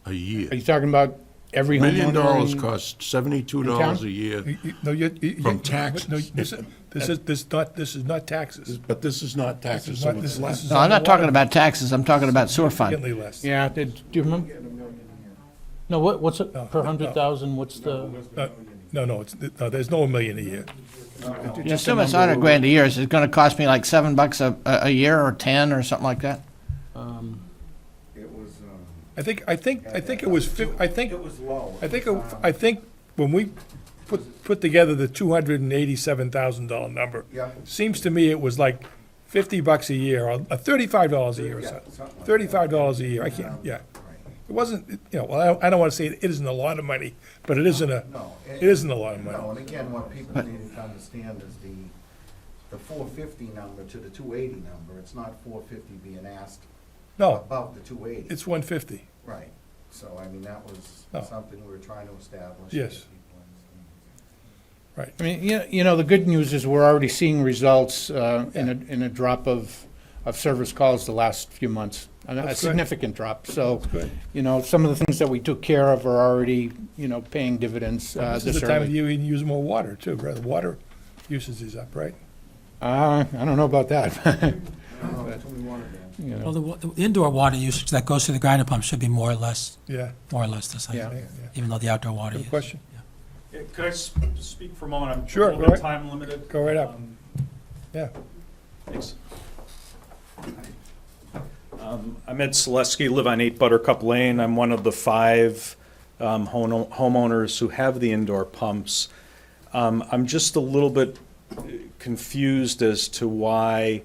a year. Are you talking about every $1 million homeowner? costs $72 town? a year, From taxes. No, this is not taxes. but this is not taxes, is so not- it's this less. is- No, I'm not talking about taxes, I'm talking about sewer fund. Significantly less. Yeah, do you remember? No, what's it, No, per no. 100,000, what's the? No, there's no $1 million a year. You assume it's $100,000 a year, is it gonna cost me like $7 a year, or 10, or something like that? I think it was, I think when we put together the $287,000 number, seems to me it was like $50 a year, or $35 a year or something. $35 a year, I can't, yeah. It wasn't, well, I don't want to say it isn't a lot of money, but it isn't a lot of money. No, and again, what people need to understand is the 450 number to the 280 number, it's not 450 being asked No, above the 280. it's 150. Right, so I mean, that was No. something we were trying to establish. Yes. so people understand. I mean, the good news is we're already seeing results in a drop of service calls the last few months, a That's good. significant drop. So, Good. some of the things that we took care of are already, paying dividends This is the time of year we use more water too, right? The water usage is up, right? I don't know about that. No, that's what we wanted to. Well, the indoor water usage that goes to the grinder pump should be more or less Yeah. the same. Yeah. Even though the outdoor water Good use. question? Yeah, could I speak for a moment? I'm Sure, a go little bit right- time limited. go right up. Um, Yeah. Thanks. I'm Ed Selesky, live on 8 Buttercup Lane. I'm one of the 5 homeowners who have the indoor pumps. I'm just a little bit confused as to why,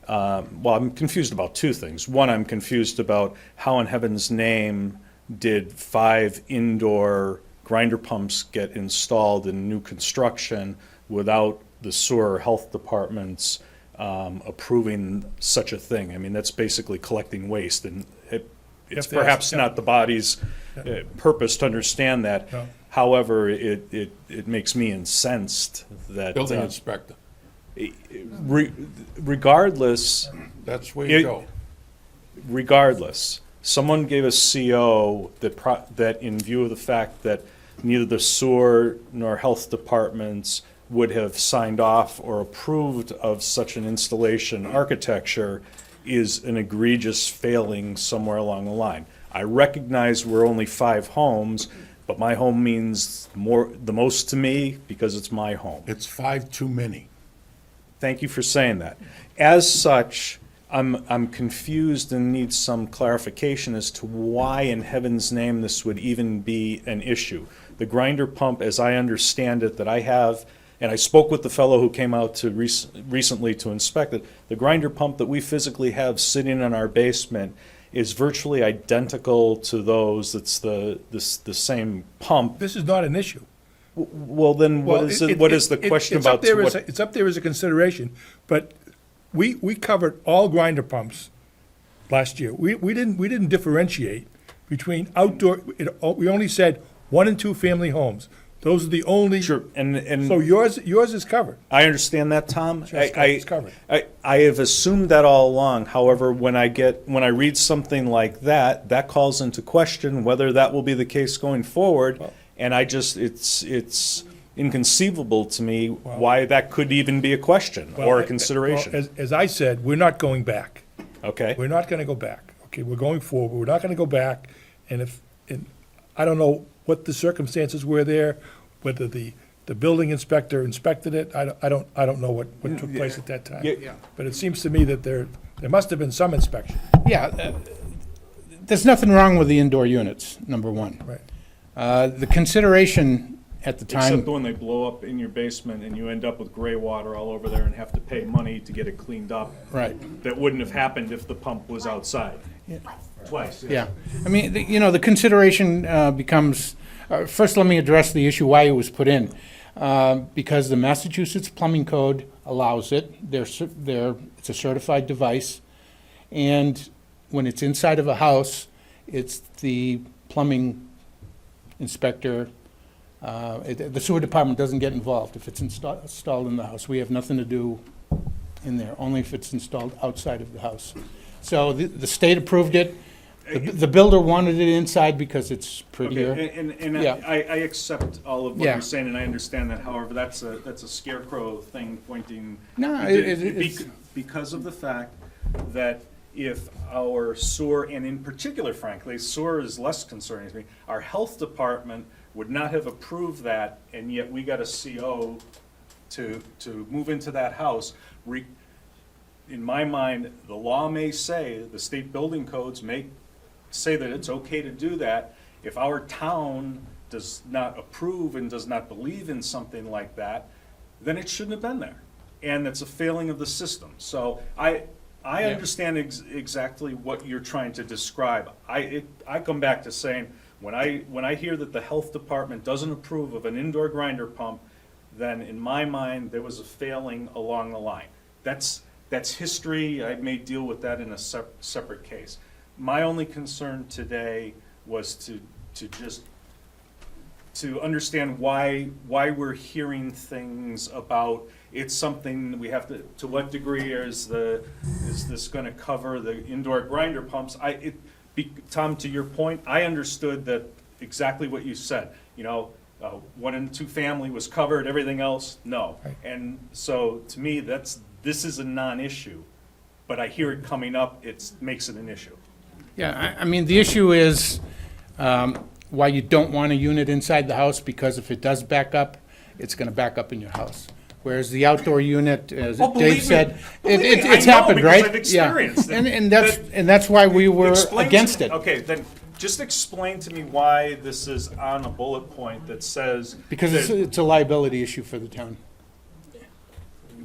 I'm confused about 2 things. One, I'm confused about how in heaven's name did 5 indoor grinder pumps get installed in new construction without the sewer health departments approving such a thing. I mean, that's basically collecting waste, and it's to ask- perhaps yeah. not the body's purpose to understand that. No. However, it makes me incensed that, Building inspector, regardless, that's where you It- go. regardless, someone gave a CO that in view of the fact that neither the sewer nor health departments would have signed off or approved of such an installation architecture is an egregious failing somewhere along the line. I recognize we're only 5 homes, but my home means the most to me because it's my home. It's 5 too many. Thank you for saying that. As such, I'm confused and need some clarification as to why in heaven's name this would even be an issue. The grinder pump, as I understand it, that I have, and I spoke with the fellow who came out to recently to inspect it, the grinder pump that we physically have sitting in our basement is virtually identical to those. It's the same pump. This is not an issue. Well, then what is it? What is the question it's up about? there it's up there as a consideration, but we covered all grinder pumps last year. We didn't differentiate between outdoor, we only said 1 and 2 family homes. Those are the only. Sure, and So yours is covered. I understand that, Tom. It's covered. I have assumed that all along. However, when I read something like that, that calls into question whether that will be the case going forward. And it's inconceivable to me why that could even be a question or a consideration. Well, as I said, we're not going back. Okay. We're not gonna go back. Okay, we're going forward. We're not gonna go back. And I don't know what the circumstances were there, whether the building inspector inspected it. I don't know what took place at that time. Yeah. But it seems to me that there must have been some inspection. Yeah, there's nothing wrong with the indoor units, number one. Right. The consideration at the Except time, when they blow up in your basement and you end up with gray water all over there and have to pay money to get it cleaned up. right, That wouldn't have happened if the pump was outside. Twice. yeah. I mean, the consideration becomes, first let me address the issue why it was put in. Because the Massachusetts Plumbing Code allows it, it's a certified device, and when it's inside of a house, it's the plumbing inspector. The sewer department doesn't get involved if it's installed in the house. We have nothing to do in there, only if it's installed outside of the house. So the state approved it. The builder wanted it inside because it's prettier. Okay, and Yeah. I accept all of what Yeah. you're saying, and I understand that. However, that's a scarecrow thing pointing. No, it's. Because of the fact that if our sewer, and in particular, frankly, sewer is less concerning to me, our health department would not have approved that, and yet we got a CO to move into that house. In my mind, the law may say, the state building codes may say that it's okay to do that. If our town does not approve and does not believe in something like that, then it shouldn't have been there. And it's a failing of the system. So I understand exactly what you're trying to describe. I come back to saying, when I hear that the health department doesn't approve of an indoor grinder pump, then in my mind, there was a failing along the line. That's history. I may deal with that in a separate case. My only concern today was to understand why we're hearing things about it's something we have to what degree is this going to cover the indoor grinder pumps? Tom, to your point, I understood that exactly what you said. 1 and 2 family was covered, everything else, no. Right. And so to me, this is a non-issue, but I hear it coming up, it makes it an issue. Yeah, I mean, the issue is why you don't want a unit inside the house, because if it does back up, it's going to back up in your house. Whereas the outdoor unit, as Dave said, it's happened, right? I've experienced it. And that's why we were against it. Okay, then just explain to me why this is on a bullet point that says. Because that- it's a liability issue for the town.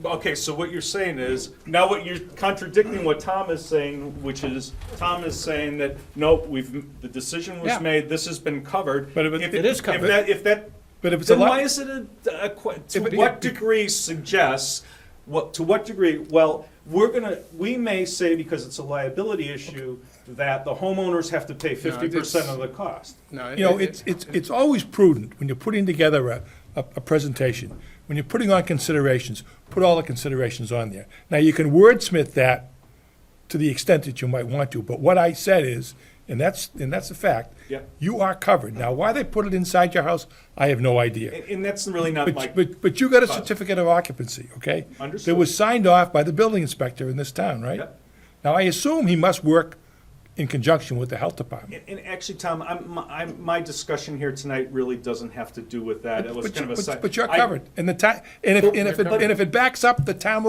Okay, so what you're saying is, now what you're contradicting what Tom is saying, which is, Tom is saying that, nope, the decision was Yeah. made, this has been covered. But if it is covered. But if it's Then a why li- is it to what degree suggests, to what degree, well, we may say because it's a liability issue that the homeowners have to pay 50% of the cost. No, it's always prudent when you're putting together a presentation, when you're putting on considerations, put all the considerations on there. Now, you can wordsmith that to the extent that you might want to, but what I said is, and that's a fact, Yep. you are covered. Now, why they put it inside your house, I have no idea. And that's really not my. But you got a cause. certificate of occupancy, okay? Understood. That was signed off by the building inspector in this town, right? Yep. Now, I assume he must work in conjunction with the health department. And actually, Tom, my discussion here tonight really doesn't have to do with that. It was kind of a side. But you're covered, and if it backs up, the town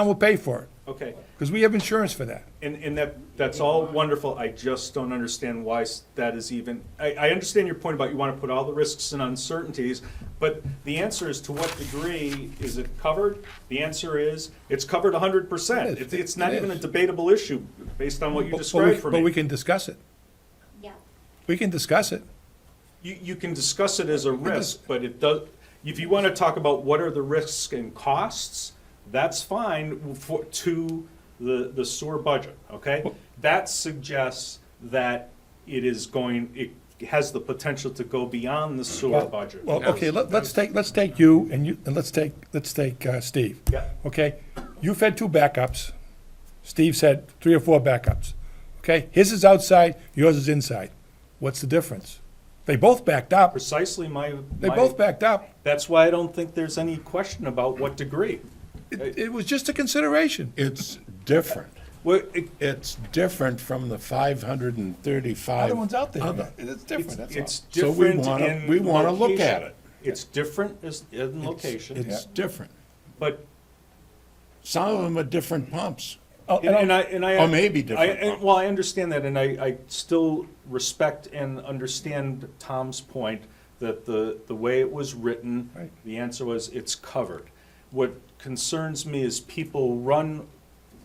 will pay for it, Okay, because we have insurance for that. and that's all wonderful. I just don't understand why that is even, I understand your point about you want to put all the risks and uncertainties, but the answer is to what degree is it covered? The answer is, it's covered 100%. It is. It's not It even a is. debatable issue based on what you But described for But we me. can discuss it. Yeah. We can discuss it. You can discuss it as a risk, but it does, if you want to talk about what are the risks and costs, that's fine to the sewer budget, okay? That suggests that it is going, has the potential to go beyond the sewer budget. Well, okay, let's take you, and let's take Steve. Yeah. Okay? You've had 2 backups. Steve's had 3 or 4 backups. Okay? His is outside, yours is inside. What's the difference? They both backed up. Precisely They both backed up. That's why I don't think there's any question about what degree. It was just a consideration. It's different. Well, It's different from the 535. Other ones out there. other. It's different, that's all. It's So we different in we wanna look at location. it. It's different in location, It's different. but Some of them are different pumps. Oh, and I Or maybe different pumps. well, I understand that, and I still respect and understand Tom's point that the way it was written, Right. the answer was it's covered. What concerns me is people run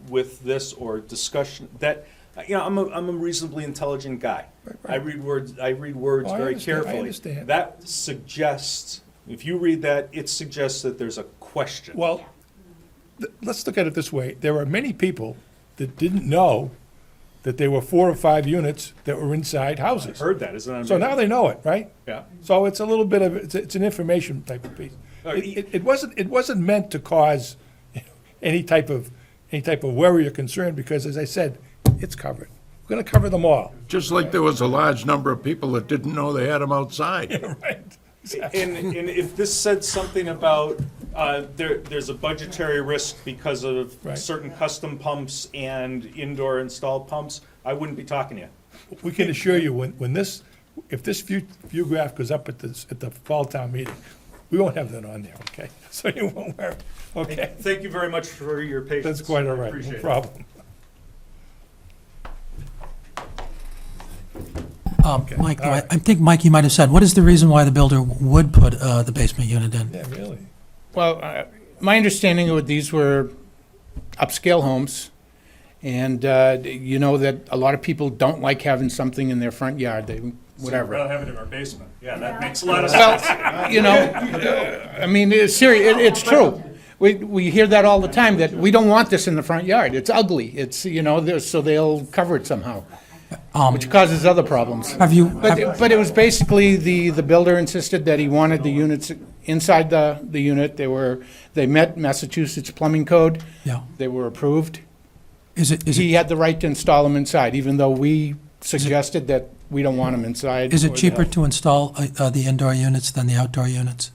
with this or discussion that, I'm a reasonably intelligent guy. Right. I read words Oh, I very understand, I carefully. understand. That suggests, if you read that, it suggests that there's a question. Well, let's look at it this way. There are many people that didn't know that there were 4 or 5 units that were inside I houses. heard that, isn't that So now they know it, right? Yeah. So it's a little bit of, it's an information type of piece. It wasn't meant to cause any type of worry or concern, because as I said, it's covered. We're gonna cover them all. Just like there was a large number of people that didn't know they had them outside. Right. And if this said something about, there's a budgetary risk because of Right. certain custom pumps and indoor installed pumps, I wouldn't be talking to you. We can assure you, if this view graph goes up at the fall town meeting, we won't have that on there, okay? So you won't worry, okay? Thank you very much for your patience. That's quite all I right, appreciate no it. problem. Mike, all right. I think, Mike, you might have said, what is the reason why the builder would put the basement unit in? Yeah, really. Well, my understanding of these were upscale homes, and you know that a lot of people don't like having something in their front yard, We'd whatever. rather have it in our basement. Yeah, that makes a lot of sense. Well, you know, I mean, it's serious, it's true. We hear that all the time, that we don't want this in the front yard. It's ugly. It's, so they'll cover it somehow, which causes other problems. Have you, But it was basically, the builder insisted that he wanted the units inside the unit. They met Massachusetts plumbing code. yeah, They were approved. is it, He had the right to install them inside, even though we suggested that we don't want them inside. is or it the cheaper hell. to install the indoor units than the outdoor units?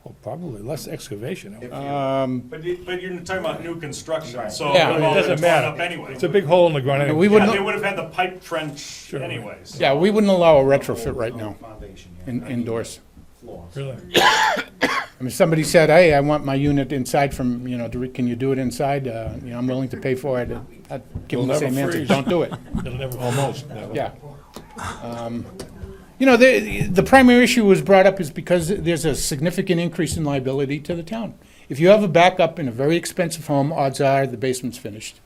Well, probably less excavation. But you're talking about new construction, so Yeah, it it doesn't it's matter. up anyway. It's a big hole in the ground. We Yeah, wouldn't, they would have had the pipe trench anyways. yeah, we wouldn't allow a retrofit right now, Foundation, yeah. indoors. Floors. Really? I mean, somebody said, hey, I want my unit inside from, can you do it inside? I'm willing to pay for it. I'd give them the It'll same never answer, freeze. don't do it. It'll never, almost, never. Yeah. The primary issue was brought up is because there's a significant increase in liability to the town. If you have a backup in a very expensive home, odds are the basement's finished.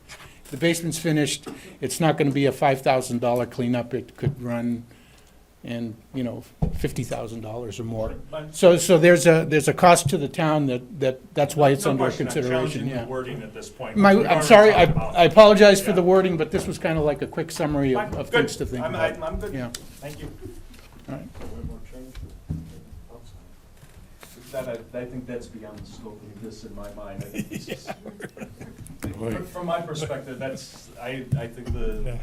If the basement's finished, it's not gonna be a $5,000 cleanup. It could run and, $50,000 or more. So there's a cost to the town that's why it's No under question, I'm consideration, challenging the yeah. wording at this point. I'm sorry, I apologize for Yeah. the wording, but this was kind of like a quick summary Fine, of good. things to think I'm about. good. Yeah. Thank you. All right. I think that's beyond the scope of this in my mind. I think this is- From my perspective, I think the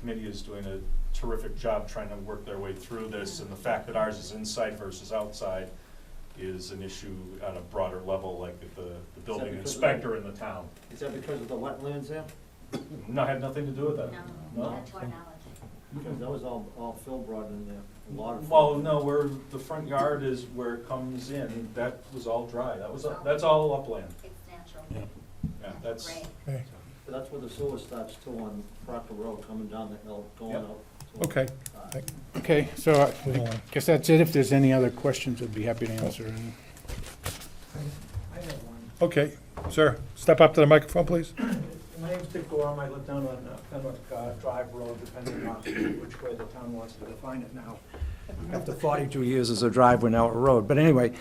committee is doing a terrific job trying to work their way through this, and the fact that ours is inside versus outside is an issue on a broader level, like with the building because of inspector in the town. Is that because of the wetlands there? No, had nothing to do with that. No? Because that was all Phil brought in there, a lot of. Well, no, where the front yard is where it comes in, that was all dry. That's all upland. It's natural. Yeah, that's, Okay. But that's where the sewer starts too on Proctor Road, coming down the hill, going Yep. up. to- Okay. Okay, so Move I on. guess that's it. If there's any other questions, I'd be happy to answer. Okay, sir, step up to the microphone, please. My name's Dick Gorham. I live down on Fenwick Drive Road, depending on which way the town wants to define it now. After 42 years as a drive, we're now a road. But anyway,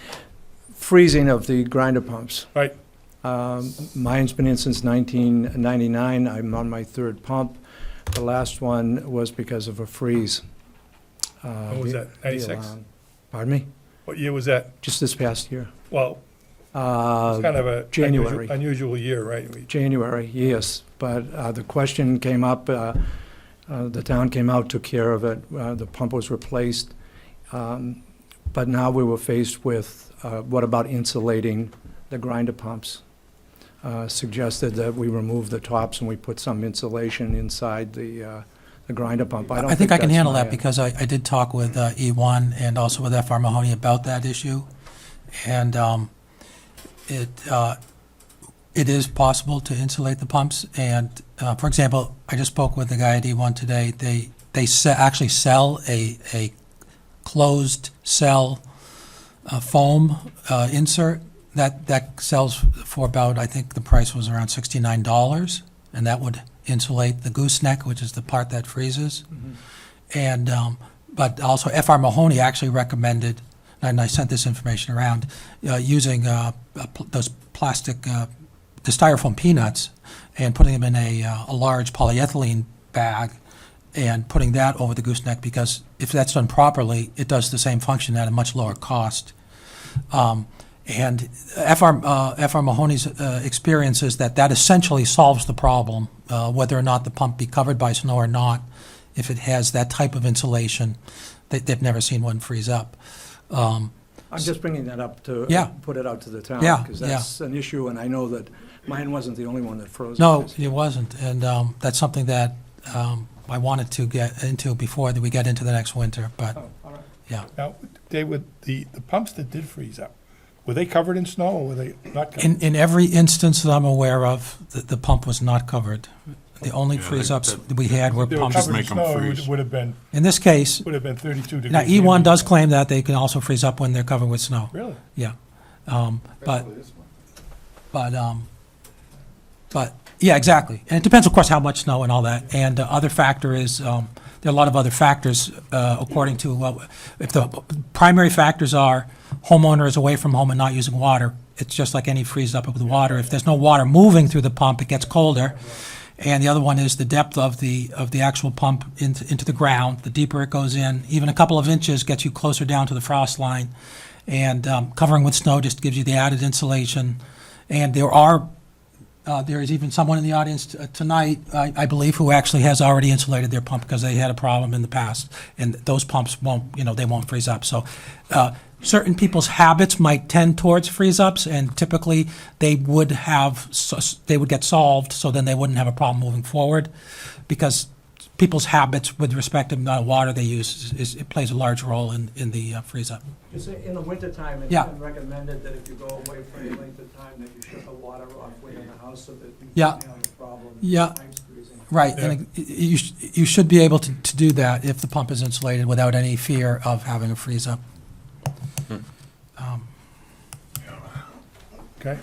freezing of the grinder pumps. Right. Mine's been in since 1999. I'm on my 3rd pump. The last one was because of a freeze. When was that, 96? Pardon me? What year was that? Just this past year. Well, it's kind of a January. unusual year, right? January, yes, but the question came up, the town came out, took care of it, the pump was replaced, but now we were faced with, what about insulating the grinder pumps? Suggested that we remove the tops and we put some insulation inside the grinder pump. I don't I think I can that's handle my- that because I did talk with E1 and also with FR Mahoney about that issue. And it is possible to insulate the pumps. And, for example, I just spoke with the guy at E1 today. They actually sell a closed cell foam insert that sells for about, I think the price was around $69, and that would insulate the gooseneck, which is the part that freezes. And, but also FR Mahoney actually recommended, and I sent this information around, using those plastic, the styrofoam peanuts and putting them in a large polyethylene bag and putting that over the gooseneck, because if that's done properly, it does the same function at a much lower cost. And FR Mahoney's experience is that essentially solves the problem, whether or not the pump be covered by snow or not. If it has that type of insulation, they've never seen one freeze up. I'm just bringing that up to Yeah. put it out to the town. Yeah, Because that's an issue, and I know that mine wasn't the only one that froze. No, it wasn't, and that's something that I wanted to get into before we get into the next winter, but, yeah. Now, David, the pumps that did freeze up, were they covered in snow or were they not covered? In every instance that I'm aware of, the pump was not covered. The only freeze-ups that we had were If they were pumps. covered in make 'em snow, freeze. it would have been, In this case, 32 degrees. now E1 does claim that they can also freeze up when they're covered with snow. Really? Yeah. But, yeah, exactly. And it depends, of course, how much snow and all that. And the other factor is, there are a lot of other factors, according to, if the primary factors are homeowner is away from home and not using water, it's just like any freeze up of the water. If there's no water moving through the pump, it gets colder. And the other one is the depth of the actual pump into the ground. The deeper it goes in, even a couple of inches gets you closer down to the frost line. And covering with snow just gives you the added insulation. And there is even someone in the audience tonight, I believe, who actually has already insulated their pump because they had a problem in the past. And those pumps won't, they won't freeze up. So certain people's habits might tend towards freeze-ups, and typically they would get solved, so then they wouldn't have a problem moving forward, because people's habits with respect to the amount of water they use, it plays a large role in the freeze-up. Just in the wintertime, it's Yeah. been recommended that if you go away for any length of time, that you shut the water off within the house so that you Yeah. don't have a problem. Yeah. Times freezing. Right, and you should be able to do that if the pump is insulated without any fear of having a freeze-up. Okay.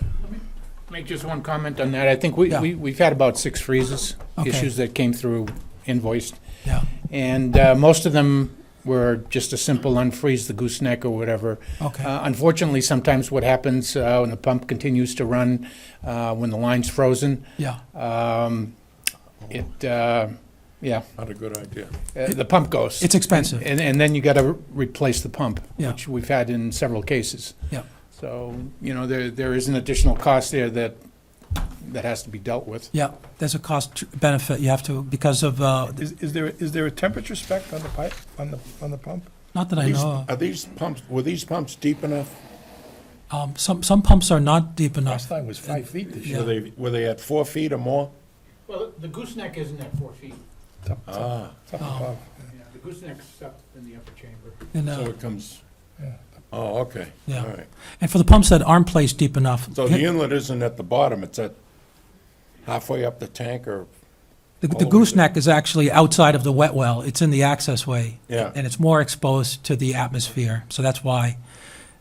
Make just one comment on that. I think Yeah. we've had about 6 freezes, Okay. issues that came through invoiced. Yeah, And most of them were just a simple unfreeze the gooseneck or whatever. okay. Unfortunately, sometimes what happens when the pump continues to run, when the line's frozen, Yeah, Not a good idea. the pump goes. it's expensive. And then you got to replace the pump, Yeah. which we've had in several cases. Yeah. So, there is an additional cost there that has to be dealt with. Yeah, there's a cost benefit you have to, because of, Is there a temperature spec on the pipe, on the pump? not that I know Were these pumps deep enough? of. Some pumps are not deep enough. Last time was 5 feet this Yeah. year. Were they at 4 feet or more? Well, the gooseneck isn't at 4 feet. It's up above. The gooseneck's up in the upper chamber. And, So it comes, Yeah. oh, okay, Yeah. all right. and for the pumps that aren't placed deep enough, So the inlet isn't at the bottom, it's at halfway up the tank or, the gooseneck is actually outside of the wet well. It's in the access way. Yeah. And it's more exposed to the atmosphere, so that's why.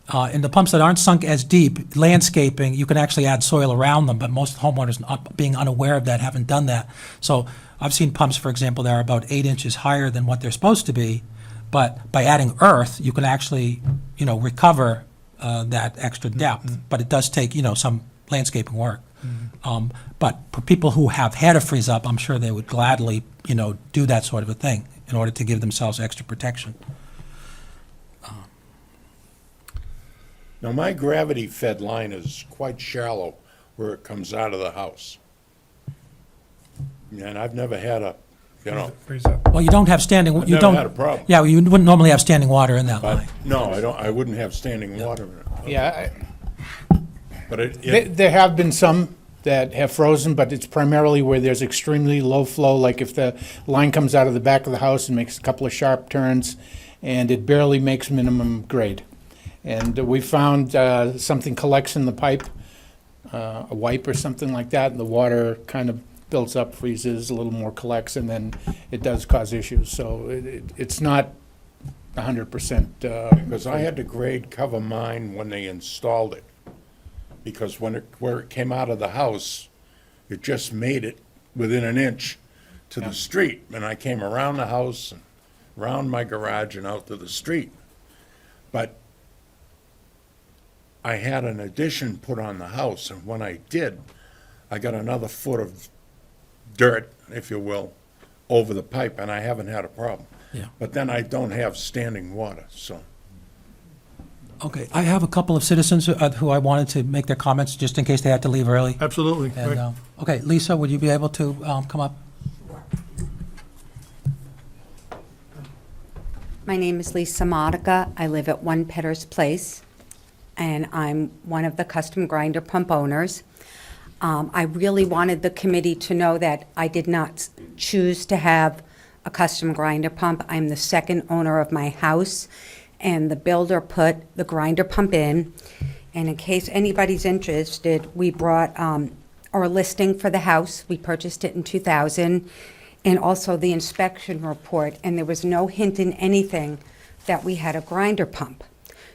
And the pumps that aren't sunk as deep, landscaping, you can actually add soil around them, but most homeowners, being unaware of that, haven't done that. So I've seen pumps, for example, that are about 8 inches higher than what they're supposed to be, but by adding earth, you can actually, recover that extra depth. But it does take, some landscaping work. But for people who have had a freeze up, I'm sure they would gladly, do that sort of a thing in order to give themselves extra protection. Now, my gravity-fed line is quite shallow where it comes out of the house. And I've never had a, you know, Freeze up. Well, you don't have standing, I've you never don't. had a problem. Yeah, you wouldn't normally have standing water in that But, line. no, I wouldn't have standing water in it. Yeah, But there have been some that have frozen, but it's primarily where there's extremely low flow, like if the line comes out of the back of the house and makes a couple of sharp turns, and it barely makes minimum grade. And we found something collects in the pipe, a wipe or something like that, and the water kind of builds up, freezes, a little more collects, and then it does cause issues. So it's not 100%. Because I had to grade cover mine when they installed it. Because where it came out of the house, it just made it within an inch to the street. And I came around the house, and around my garage and out to the street. But I had an addition put on the house, and when I did, I got another foot of dirt, if you will, over the pipe, and I haven't had a problem. Yeah. But then I don't have standing water, so. Okay, I have a couple of citizens who I wanted to make their comments just in case they had to leave early. Absolutely. And, Right. okay, Lisa, would you be able to come up? My name is Lisa Modica. I live at 1 Petters Place, and I'm one of the custom grinder pump owners. I really wanted the committee to know that I did not choose to have a custom grinder pump. I'm the second owner of my house, and the builder put the grinder pump in. And in case anybody's interested, we brought our listing for the house. We purchased it in 2000, and also the inspection report, and there was no hint in anything that we had a grinder pump.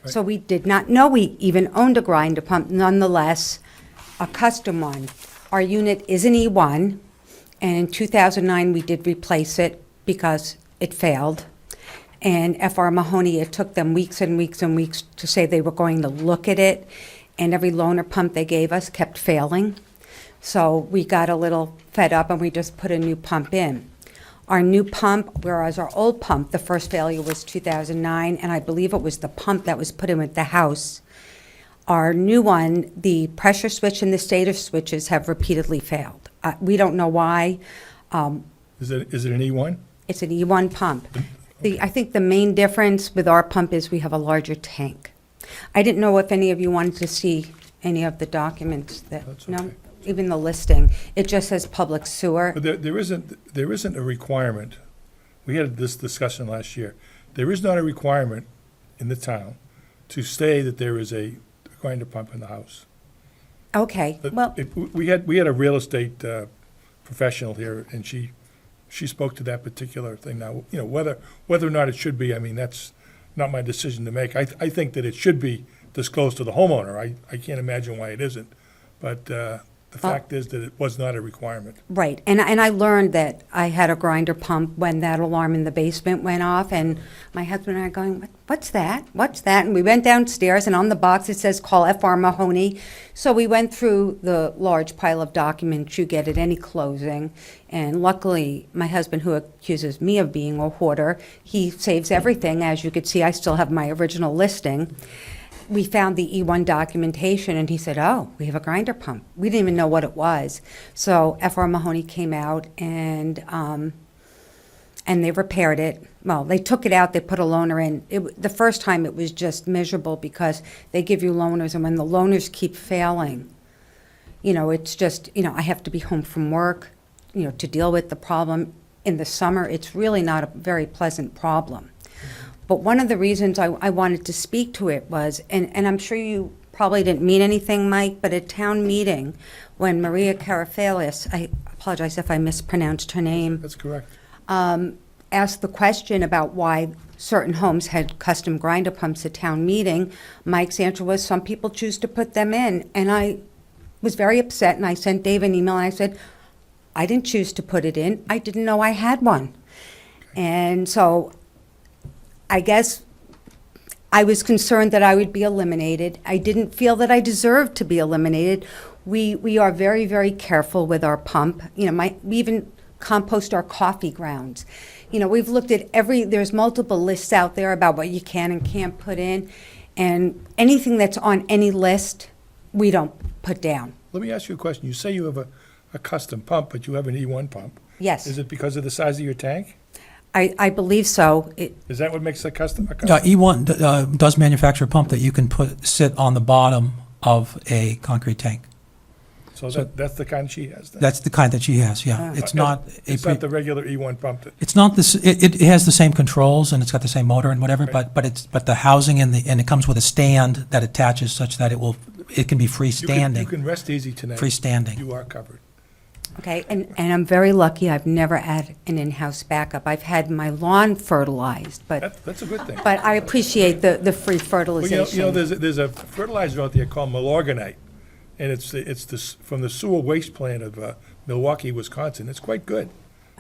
So we did not know we even owned a grinder pump, nonetheless, a custom one. Our unit is an E1, and in 2009, we did replace it because it failed. And FR Mahoney, it took them weeks and weeks and weeks to say they were going to look at it, and every loaner pump they gave us kept failing. So we got a little fed up, and we just put a new pump in. Our new pump, whereas our old pump, the first failure was 2009, and I believe it was the pump that was put in with the house. Our new one, the pressure switch and the stator switches have repeatedly failed. We don't know why. Is it an E1? It's an E1 pump. I think the main difference with our pump is we have a larger tank. I didn't know if any of you wanted to see any of the documents that, That's no, okay. even the listing. It just says public sewer. But there isn't a requirement. We had this discussion last year. There is not a requirement in the town to say that there is a grinder pump in the house. Okay, well, We had a real estate professional here, and she spoke to that particular thing. Now, you know, whether or not it should be, I mean, that's not my decision to make. I think that it should be disclosed to the homeowner. I can't imagine why it isn't. But the fact is that it was not a requirement. right, and I learned that I had a grinder pump when that alarm in the basement went off, and my husband and I are going, what's that? What's that? And we went downstairs, and on the box it says, call FR Mahoney. So we went through the large pile of documents you get at any closing, and luckily, my husband, who accuses me of being a hoarder, he saves everything. As you could see, I still have my original listing. We found the E1 documentation, and he said, oh, we have a grinder pump. We didn't even know what it was. So FR Mahoney came out, and they repaired it. Well, they took it out, they put a loaner in. The first time it was just miserable because they give you loaners, and when the loaners keep failing, you know, it's just, you know, I have to be home from work, you know, to deal with the problem. In the summer, it's really not a very pleasant problem. But one of the reasons I wanted to speak to it was, and I'm sure you probably didn't mean anything, Mike, but at town meeting, when Maria Karafalis, I apologize if I mispronounced her name, That's correct. asked the question about why certain homes had custom grinder pumps at town meeting, Mike's answer was, some people choose to put them in. And I was very upset, and I sent Dave an email, and I said, I didn't choose to put it in. I didn't know I had one. And so I guess I was concerned that I would be eliminated. I didn't feel that I deserved to be eliminated. We are very, very careful with our pump. You know, we even compost our coffee grounds. You know, we've looked at there's multiple lists out there about what you can and can't put in. And anything that's on any list, we don't put down. Let me ask you a question. You say you have a custom pump, but you have an E1 pump. Yes, Is it because of the size of your tank? I believe so. Is that what makes a custom? E1 does manufacture a pump that you can sit on the bottom of a concrete tank. So that's the kind she has then? That's the kind that she has, yeah. It's not a It's not the regular E1 pump that, It's not this. It has the same controls and it's got the same motor and whatever, Right. but the housing and it comes with a stand that attaches such that it can be you freestanding. can rest easy tonight. Freestanding. You are covered. Okay, and I'm very lucky. I've never had an in-house backup. I've had my lawn fertilized, but That's a good thing. I appreciate the free Well, fertilization. there's a fertilizer out there called Milorganite, and it's from the sewer waste plant of Milwaukee, Wisconsin. It's quite good.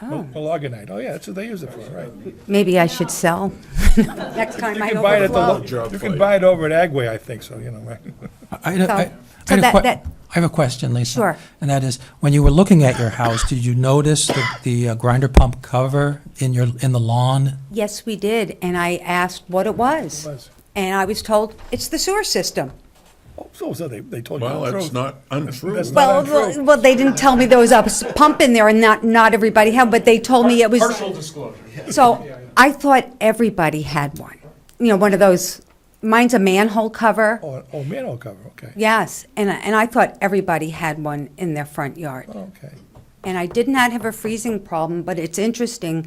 Oh. Milorganite. Oh, yeah, that's what they use it for, right? Maybe I should sell next time I You can buy it at overflow. you can buy it over at Agway, I think, so, right? I have a question, Lisa. Sure. And that is, when you were looking at your house, did you notice the grinder pump cover in the lawn? Yes, we did, and I asked what it was. And I was told, it's the sewer system. Oh, so they told you the Well, truth. that's not untrue. That's not untrue. Well, they didn't tell me there was a pump in there, and not everybody had, but they told me it was. Partial disclosure. So I thought everybody had one. You know, one of those, mine's a manhole cover. Oh, manhole cover, okay. Yes, and I thought everybody had one in their front yard. Okay. And I did not have a freezing problem, but it's interesting.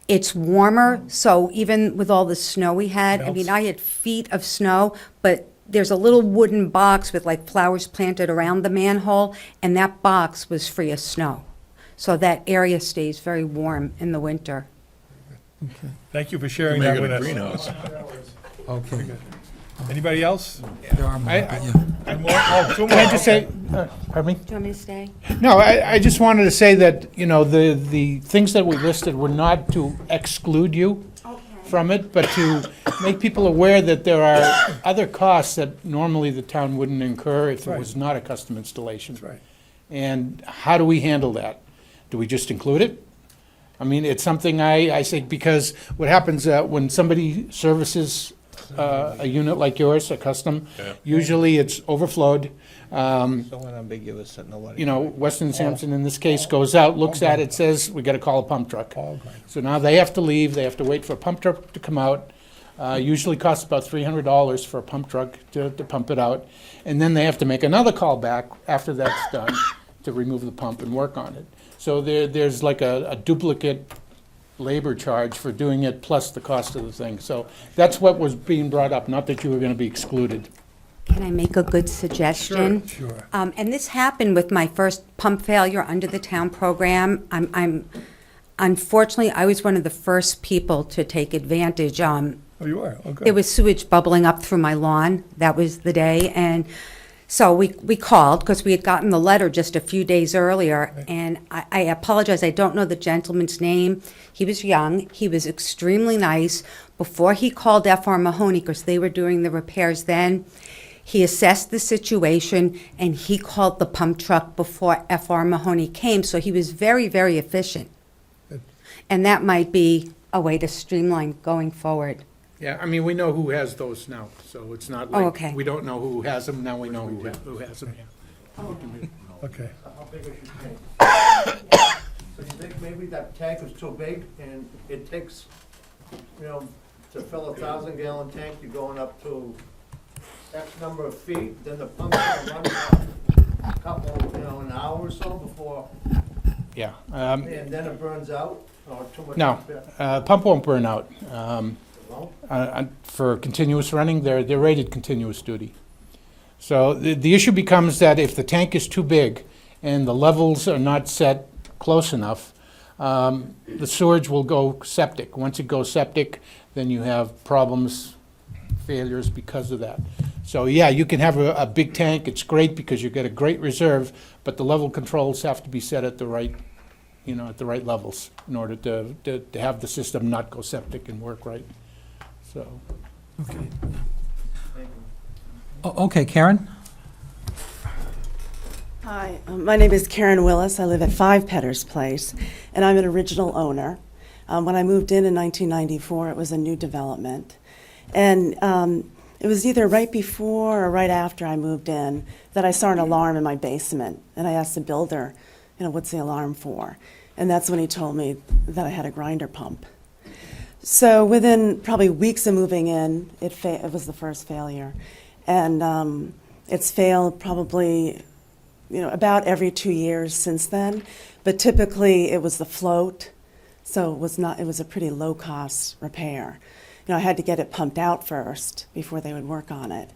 It's warmer, so even with all the snow we had, I mean, Melts. I had feet of snow, but there's a little wooden box with like flowers planted around the manhole, and that box was free of snow. So that area stays very warm in the winter. Thank you for sharing Make that it with a us. greenhouse. Okay. Anybody else? There are more, but yeah. One more? Oh, two more. Can I just say, pardon me? Do you want me to stay? No, I just wanted to say that, the things that we listed were not to exclude you from it, but to make people aware that there are other costs that normally the town wouldn't incur if it was not a custom installation. That's right. And how do we handle that? Do we just include it? I mean, it's something I say, because what happens when somebody services a unit like yours, a custom, usually it's overflowed. So unambiguous that nobody. Weston Sampson in this case goes out, looks at it, says, we gotta call a pump truck. So now they have to leave, they have to wait for a pump truck to come out. Usually costs about $300 for a pump truck to pump it out. And then they have to make another call back after that's done to remove the pump and work on it. So there's like a duplicate labor charge for doing it plus the cost of the thing. So that's what was being brought up, not that you were gonna be excluded. Can I make a good suggestion? Sure. And this happened with my first pump failure under the town program. Unfortunately, I was one of the first people to take advantage. Oh, you are? Oh, good. There was sewage bubbling up through my lawn. That was the day. And so we called because we had gotten the letter just a few days earlier. And I apologize, I don't know the gentleman's name. He was young. He was extremely nice. Before he called F.R. Mahoney, because they were doing the repairs then, he assessed the situation and he called the pump truck before F.R. Mahoney came. So he was very, very efficient. Good. And that might be a way to streamline going forward. Yeah, I mean, we know who has those now, so it's not Oh, like, okay. we don't know who has them, now we know who has them. Okay. How big is your tank? So you think maybe that tank is too big and it takes, to fill a 1,000-gallon tank, you're going up to X number of feet, then the pump's gonna run for a couple, an hour or so before, Yeah. and then it burns out, or too much? No, pump won't burn out. No? For continuous running, they're rated continuous duty. So the issue becomes that if the tank is too big and the levels are not set close enough, the sewage will go septic. Once it goes septic, then you have problems, failures because of that. So yeah, you can have a big tank, it's great because you get a great reserve, but the level controls have to be set at the right, at the right levels in order to have the system not go septic and work right. So. Okay, Karen? Hi, my name is Karen Willis. I live at 5 Petters Place, and I'm an original owner. When I moved in 1994, it was a new development. And It was either right before or right after I moved in that I saw an alarm in my basement, and I asked the builder, what's the alarm for? And that's when he told me that I had a grinder pump. So within probably weeks of moving in, it was the first failure. And it's failed probably, about every 2 years since then. But typically it was the float, so it was a pretty low-cost repair. I had to get it pumped out first before they would work on it.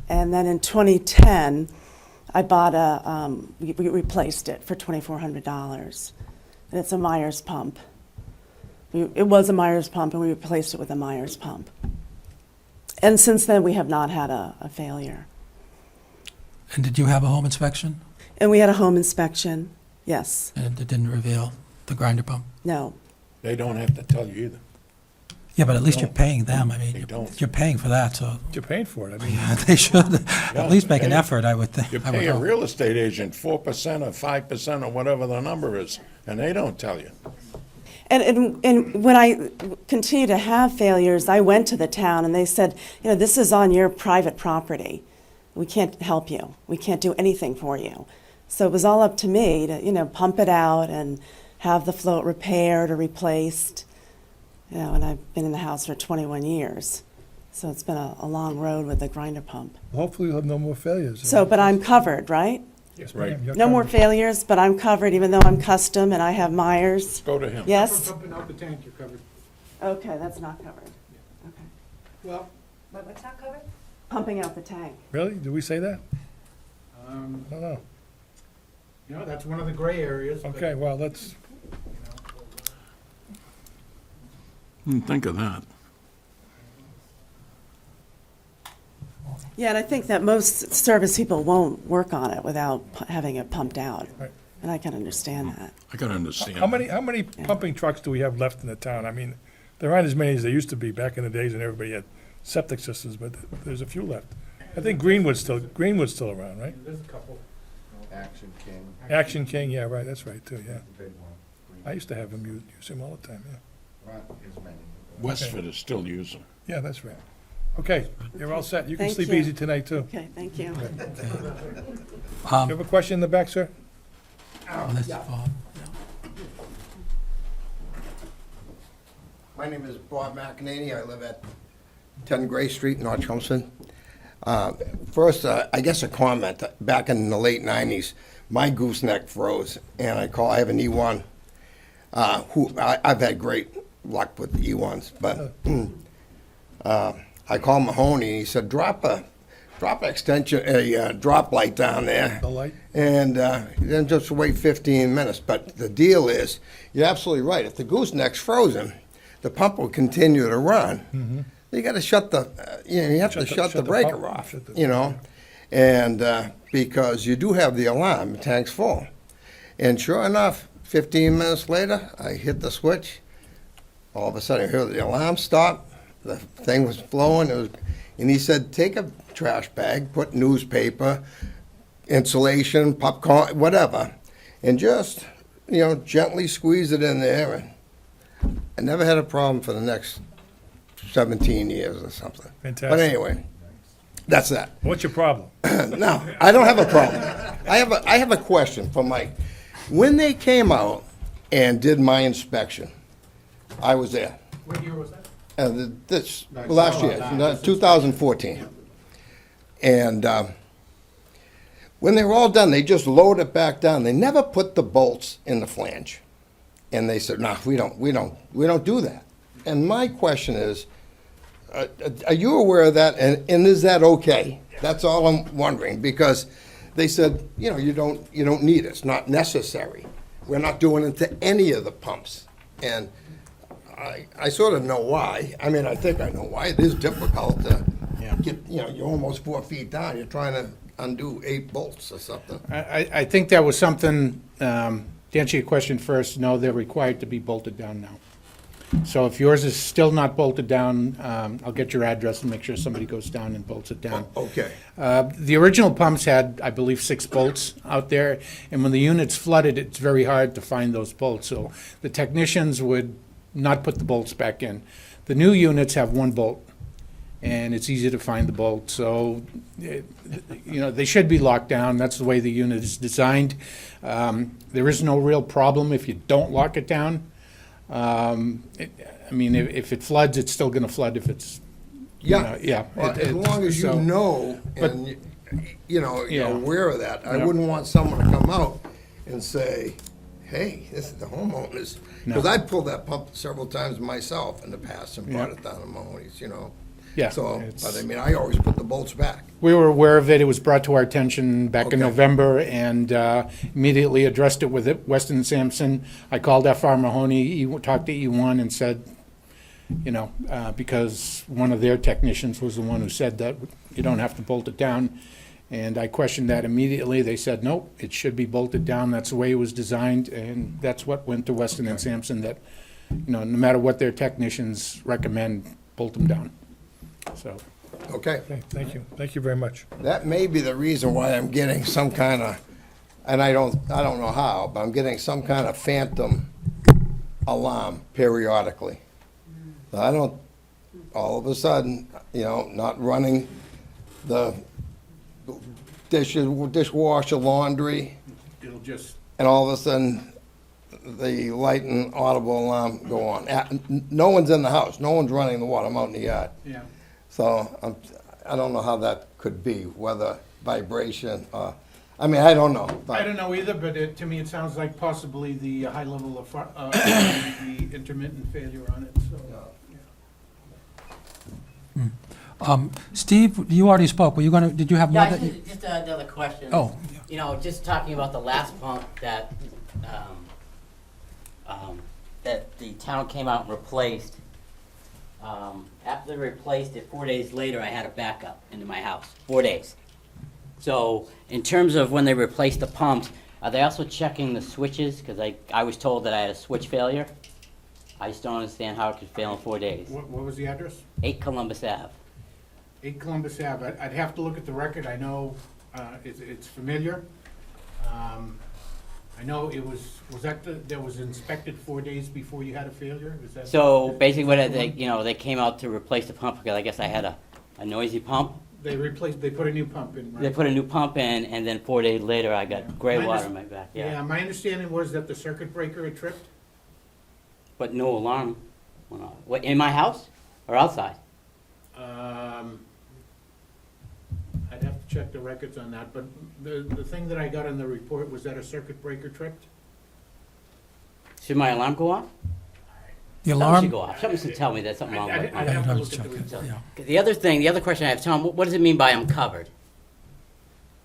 And then in 2010, I bought we replaced it for $2,400. And it's a Myers pump. It was a Myers pump, and we replaced it with a Myers pump. And since then, we have not had a failure. And did you have a home inspection? And we had a home inspection, yes. And it didn't reveal the grinder pump? No. They don't have to tell you either. Yeah, but at least you're paying them. I mean, They don't. you're paying for that, so You're paying for it, I mean. they should at least make an they- effort, I would think. You I would pay a hope. real estate agent 4% or 5% or whatever the number is, and they don't tell you. And when I continue to have failures, I went to the town, and they said, this is on your private property. We can't help you. We can't do anything for you. So it was all up to me to, pump it out and have the float repaired or replaced. And I've been in the house for 21 years. So it's been a long road with the grinder pump. Hopefully you'll have no more failures. So, but I'm covered, right? Yes, Right. ma'am, you're No more covered. failures, but I'm covered, even though I'm custom and I have Myers. Go to him. Yes? Pumping out the tank, you're covered. Okay, that's not covered. Okay. Well, What's not covered? Pumping out the tank. Really? Did we say that? I don't know. that's one of the gray areas. but, Okay, well, let's, Didn't think of that. Yeah, and I think that most service people won't work on it without having it pumped out. Right. And I can understand that. I can understand. how many pumping trucks do we have left in the town? I mean, there aren't as many as there used to be back in the days when everybody had septic systems, but there's a few left. I think Greenwood's still around, right? There's a couple. Action King, Action King, yeah, right, that's right, too, yeah. the big one. I used to have him use him all the time, yeah. Not as many. Westford is still using. Yeah, that's right. Okay, you're all set. You can Thank sleep you. easy tonight, too. Okay, thank you. You have a question in the back, sir? Oh, that's Bob. My name is Bob McEnany. I live at 10 Gray Street, North Chelmsford. First, I guess a comment. Back in the late 90s, my gooseneck froze, and I have an E1. I've had great luck with the E1s, but I called Mahoney, and he said, drop a extension, a drop light down there. The light? And then just wait 15 minutes. But the deal is, you're absolutely right. If the gooseneck's frozen, the pump will continue to run. You got to shut the, you have to shut the breaker pump, off, shut the- and because you do have the alarm, the tank's full. And sure enough, 15 minutes later, I hit the switch. All of a sudden, I heard the alarm stop. The thing was flowing. And he said, take a trash bag, put newspaper, insulation, popcorn, whatever, and just, gently squeeze it in there. And I never had a problem for the next 17 years or something. Fantastic. But anyway, that's that. What's your problem? No, I don't have a problem. I have a question for Mike. When they came out and did my inspection, I was there. What year was that? Last year, 2014. And when they were all done, they just lowered it back down. They never put the bolts in the flange. And they said, no, we don't do that. And my question is, are you aware of that? And is that okay? That's all I'm wondering, because they said, you don't need it. It's not necessary. We're not doing it to any of the pumps. And I sort of know why. I mean, I think I know why. It is difficult to get, you're almost 4 feet down. You're trying to undo 8 bolts or something. I think that was something, to answer your question first, no, they're required to be bolted down now. So if yours is still not bolted down, I'll get your address and make sure somebody goes down and bolts it down. Okay. The original pumps had, I believe, 6 bolts out there, and when the unit's flooded, it's very hard to find those bolts. So the technicians would not put the bolts back in. The new units have 1 bolt, and it's easy to find the bolt. So, they should be locked down. That's the way the unit is designed. There is no real problem if you don't lock it down. If it floods, it's still going to flood if it's, yeah. Well, as long as you so- know, but- and, you're Yeah. aware of that, I Yep. wouldn't want someone to come out and say, hey, this is the homeowners. Because No. I pulled that pump several times myself in the past and brought Yep. it down to Mahoney's, Yeah, So, it's- but I mean, I always put the bolts back. We were aware of it. It was brought to our attention back in Okay. November, and immediately addressed it with Weston and Sampson. I called FR Mahoney, talked to E1 and said, because one of their technicians was the one who said that you don't have to bolt it down. And I questioned that immediately. They said, nope, it should be bolted down. That's the way it was designed, and that's what went to Weston and Sampson, that, no matter what their technicians recommend, bolt them down. So, Okay? Okay, thank you. Thank you very much. That may be the reason why I'm getting some kind of, and I don't know how, but I'm getting some kind of phantom alarm periodically. I don't, all of a sudden, not running the dishwasher, laundry, it'll just, and all of a sudden, the light and audible alarm go on. No one's in the house, no one's running the water, I'm out in the yard. yeah. So I don't know how that could be, whether vibration or, I don't know. I don't know either, but to me, it sounds like possibly the high level of, the intermittent failure on it, so. Steve, you already spoke. Were you going to, did you have more? Yeah, that- just another question. Oh, Just talking about the last pump that, that the town came out and replaced. After they replaced it, 4 days later, I had a backup into my house, 4 days. So in terms of when they replaced the pumps, are they also checking the switches? Because I was told that I had a switch failure. I just don't understand how it could fail in 4 days. What was the address? 8 Columbus Ave. 8 Columbus Ave. I'd have to look at the record. I know it's familiar. I know it was that was inspected 4 days before you had a failure? Is that? So basically what they came out to replace the pump because I guess I had a noisy pump. They put a new pump in, right? They put a new pump in, and then 4 days later, I got gray water in my back, Yeah, my understanding was that the circuit breaker had tripped. But no alarm went off. What, in my house or outside? I'd have to check the records on that, but the thing that I got in the report was that a circuit breaker tripped. Should my alarm go off? the Something alarm? should go off. Something should tell me there's something wrong with I'd it. have to I'd look check at the it, report. yeah. The other question I have, Tom, what does it mean by I'm covered?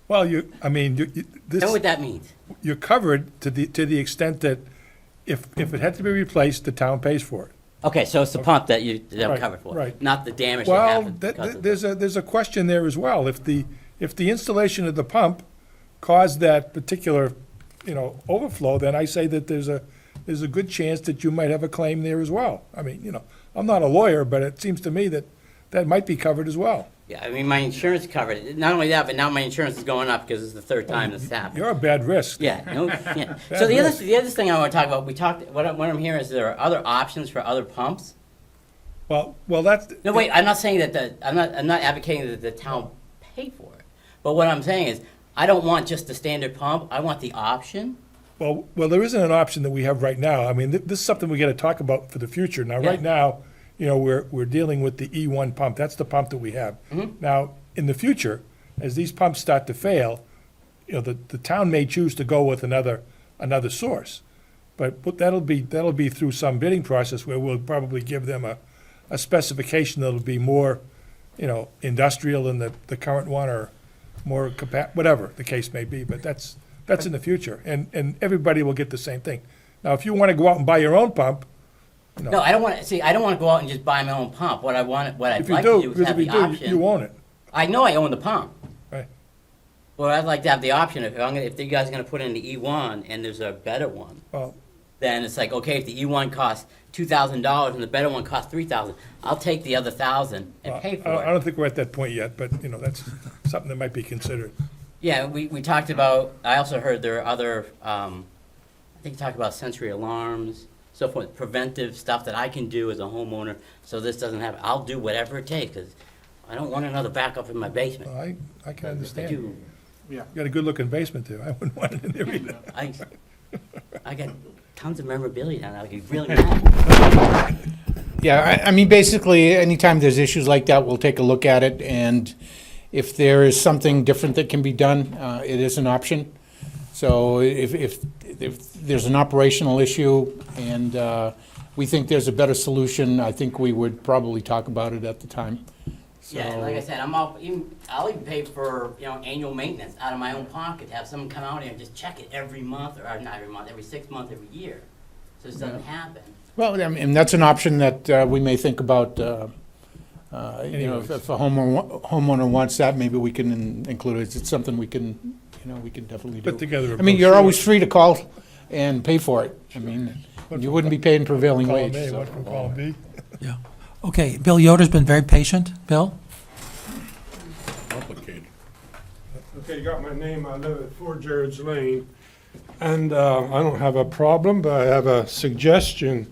Well, Tell me what that means. you're covered to the extent that if it had to be replaced, the town pays for it. Okay, so it's the pump that I'm Right, covered for, right. not the damage that Well, happened because of it. there's a question there as well. If the installation of the pump caused that particular, overflow, then I say that there's a good chance that you might have a claim there as well. I'm not a lawyer, but it seems to me that might be covered as well. Yeah, I mean, my insurance covered it. Not only that, but now my insurance is going up because it's the third time this happened. You're a bad risk. Yeah, yeah. Bad So the risk. other thing I want to talk about, what I'm hearing is there are other options for other pumps. Well, that's. No, wait, I'm not saying that I'm not advocating that the town pay for it. But what I'm saying is, I don't want just the standard pump. I want the option. Well, there isn't an option that we have right now. I mean, this is something we got to talk about for the future. Now, right now, we're dealing with the E1 pump. That's the pump that we have. Mhm. Now, in the future, as these pumps start to fail, the town may choose to go with another source. But that'll be through some bidding process where we'll probably give them a specification that'll be more, industrial than the current one, or more whatever the case may be. But that's in the future, and everybody will get the same thing. Now, if you want to go out and buy your own pump, No, I don't want to I don't want to go out and just buy my own pump. What I'd if you like to do do, is because have if you the do, option. you own it. I know I own the pump. Right. Well, I'd like to have the option if you guys are going to put in the E1 and there's a better one. Well, Then it's like, okay, if the E1 costs $2,000 and the better one costs $3,000, I'll take the other $1,000 and pay for I it. don't think we're at that point yet, but, that's something that might be considered. Yeah, we talked about, I also heard there are other, I think you talked about sensory alarms, so forth, preventive stuff that I can do as a homeowner, so this doesn't happen. I'll do whatever it takes, because I don't want another backup in my basement. I can I understand. do. You got a good-looking basement there. I wouldn't want it in there either. I got tons of memorabilia down there. I get really mad. Yeah, I mean, basically, anytime there's issues like that, we'll take a look at it, and if there is something different that can be done, it is an option. So if there's an operational issue and we think there's a better solution, I think we would probably talk about it at the time. Yeah, and like I said, I'll even pay for, annual maintenance out of my own pocket, to have someone come out here and just check it every month, or not every month, every 6 months, every year. So this doesn't happen. Well, I mean, that's an option that we may think about, if a homeowner wants that, maybe we can include it. It's something we can, we can definitely do. Put together a I mean, you're brochure. always free to call and pay for it. I mean, you wouldn't be paying prevailing Call wage. me, so. what from call B? Yeah. Okay, Bill Yoder's been very patient. Bill? Complicated. Okay, you got my name, I live at 4 Jared's Lane, and I don't have a problem, but I have a suggestion.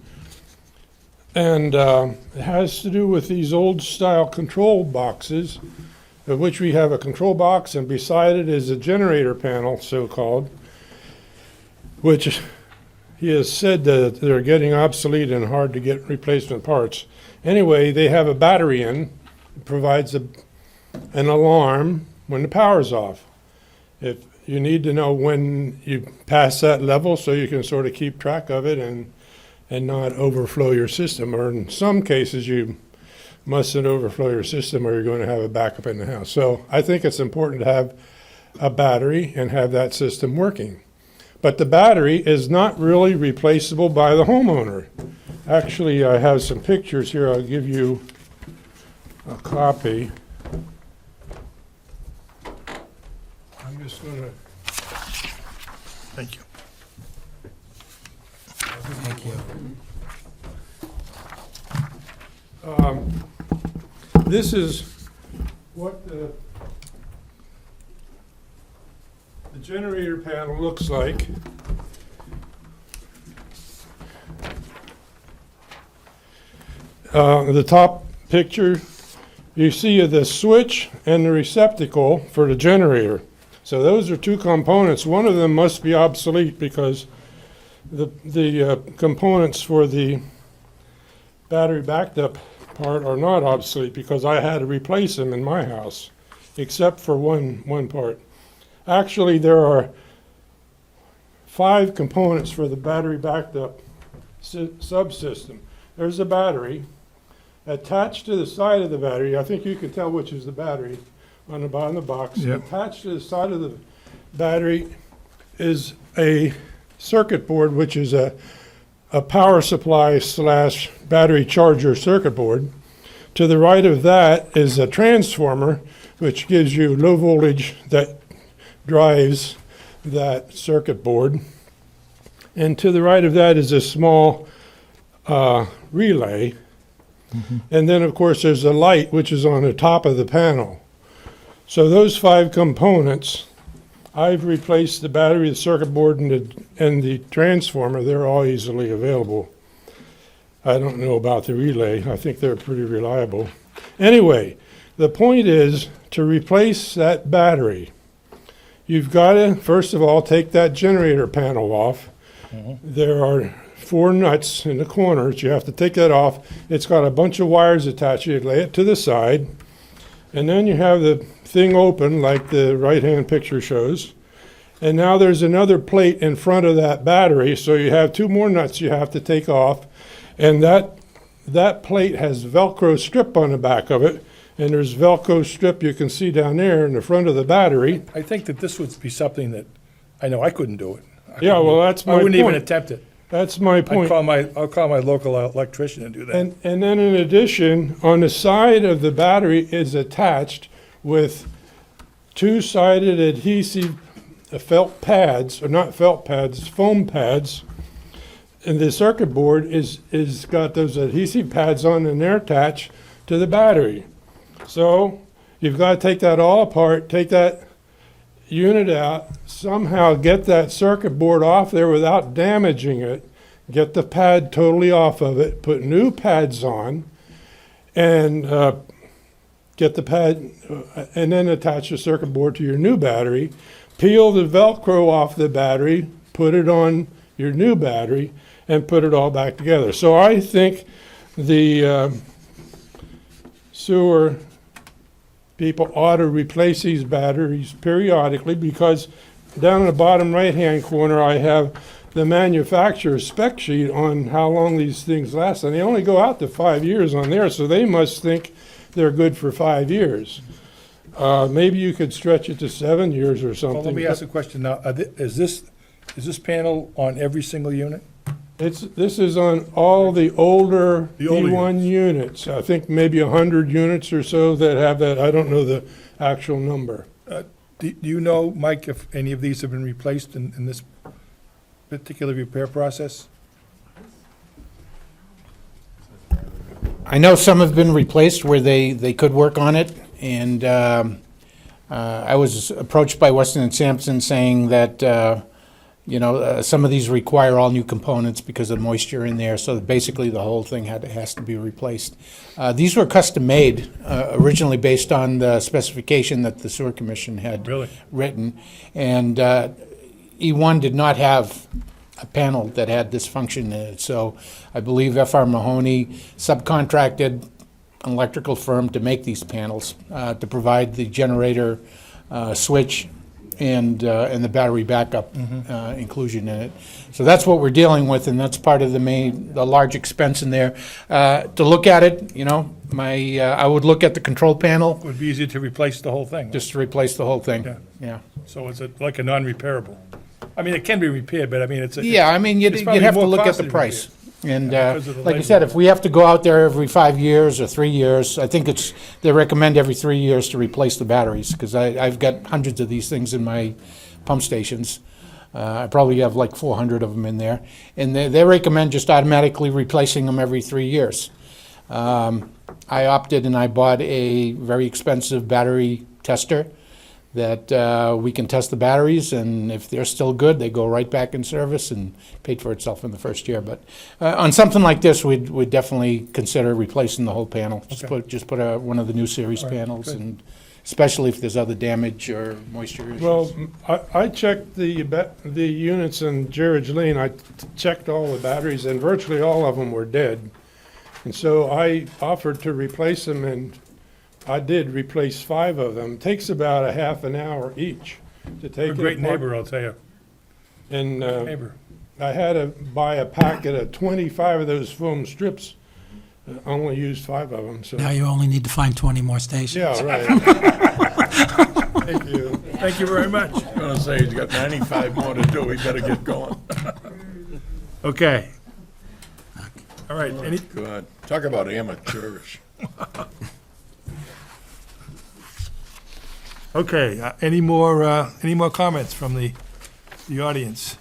And it has to do with these old-style control boxes, of which we have a control box, and beside it is a generator panel, so-called, which he has said that they're getting obsolete and hard to get replacement parts. Anyway, they have a battery in, it provides an alarm when the power's off. If you need to know when you pass that level, so you can sort of keep track of it and not overflow your system. Or in some cases, you mustn't overflow your system or you're going to have a backup in the house. So I think it's important to have a battery and have that system working. But the battery is not really replaceable by the homeowner. Actually, I have some pictures here. I'll give you a copy. I'm just going to... Thank you. Thank you. This is what the generator panel looks like. The top picture, you see the switch and the receptacle for the generator. So those are two components. One of them must be obsolete because the components for the battery backed up part are not obsolete, because I had to replace them in my house, except for one part. Actually, there are 5 components for the battery backed up subsystem. There's a battery. Attached to the side of the battery, I think you can tell which is the battery on the bottom of the box. Yep. Attached to the side of the battery is a circuit board, which is a power supply / battery charger circuit board. To the right of that is a transformer, which gives you low voltage that drives that circuit board. And to the right of that is a small relay. And then, of course, there's a light, which is on the top of the panel. So those 5 components, I've replaced the battery, the circuit board, and the transformer. They're all easily available. I don't know about the relay. I think they're pretty reliable. Anyway, the point is to replace that battery. You've got to, first of all, take that generator panel off. There are 4 nuts in the corners. You have to take that off. It's got a bunch of wires attached. You lay it to the side, and then you have the thing open like the right-hand picture shows. And now there's another plate in front of that battery, so you have 2 more nuts you have to take off. And that plate has Velcro strip on the back of it, and there's Velcro strip you can see down there in the front of the battery. I think that this would be something that, I know I couldn't do it. Yeah, well, that's my I wouldn't even point. attempt it. That's my point. I'll call my local electrician and do that. And then in addition, on the side of the battery is attached with 2-sided adhesive felt pads, or not felt pads, foam pads. And the circuit board is got those adhesive pads on, and they're attached to the battery. So you've got to take that all apart, take that unit out, somehow get that circuit board off there without damaging it, get the pad totally off of it, put new pads on, and get the pad, and then attach the circuit board to your new battery, peel the Velcro off the battery, put it on your new battery, and put it all back together. So I think the sewer people ought to replace these batteries periodically, because down in the bottom right-hand corner, I have the manufacturer's spec sheet on how long these things last, and they only go out to 5 years on there, so they must think they're good for 5 years. Maybe you could stretch it to 7 years or something. Well, let me ask a question now. Is this panel on every single unit? This is on all the older The older E1 units. I think maybe 100 units or so that have that. I don't know the actual number. Do you know, Mike, if any of these have been replaced in this particular repair process? I know some have been replaced where they could work on it, and I was approached by Weston and Sampson saying that, some of these require all new components because of moisture in there, so basically the whole thing has to be replaced. These were custom-made, originally based on the specification that the Sewer Commission had written, and E1 did not have a panel that had this function in it, so I believe F.R. Mahoney subcontracted an electrical firm to make these panels, to provide the generator switch and the battery backup inclusion in it. So that's what we're dealing with, and that's part of the large expense in there. To look at it, I would look at the control panel, It would be easier to replace the whole thing. just to replace the whole thing. Yeah. Yeah. So it's like a non-repairable. I mean, it can be repaired, but I mean, it's. Yeah, I mean, you'd it's probably have to more look at costly the to price. And because of the like I labor. said, if we have to go out there every 5 years or 3 years, I think they recommend every 3 years to replace the batteries, because I've got hundreds of these things in my pump stations. I probably have like 400 of them in there. And they recommend just automatically replacing them every 3 years. I opted and I bought a very expensive battery tester that we can test the batteries, and if they're still good, they go right back in service and paid for itself in the first year. But on something like this, we'd definitely consider replacing the whole panel. Just put one of the new series All right, panels, good. and especially if there's other damage or moisture issues. Well, I checked the units in George Lane. I checked all the batteries, and virtually all of them were dead. And so I offered to replace them, and I did replace 5 of them. Takes about a half an hour each to take You're a it great apart. neighbor, I'll tell you. And Neighbor. I had to buy a packet of 25 of those foam strips. I only used 5 of them, so. Now you only need to find 20 more stations. Yeah, right. Thank you. Thank you very much. I'm gonna say he's got 95 more to do, he better get going. Okay. All right, God, talk about amateurish. okay, any more comments from the audience?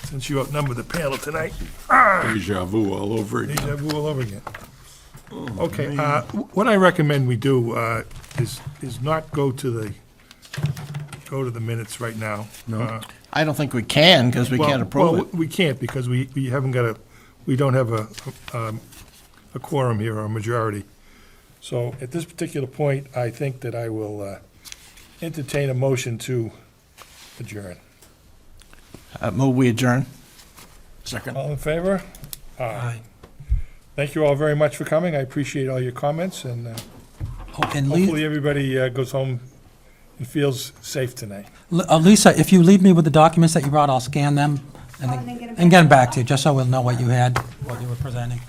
Since you outnumber the panel tonight. Deja vu all over again. Deja vu all over again. Okay, what I recommend we do is not go to the minutes right now. No. I don't think we can, because we can't approve it. We can't, because we don't have a quorum here, or a majority. So at this particular point, I think that I will entertain a motion to adjourn. Move we adjourn. Second. All in favor? Aye. Thank you all very much for coming. I appreciate all your comments, and Oh, and hopefully everybody goes home and feels safe tonight. Lisa, if you leave me with the documents that you brought, I'll scan them and get them back to you, just so we'll know what you had, what you were presenting.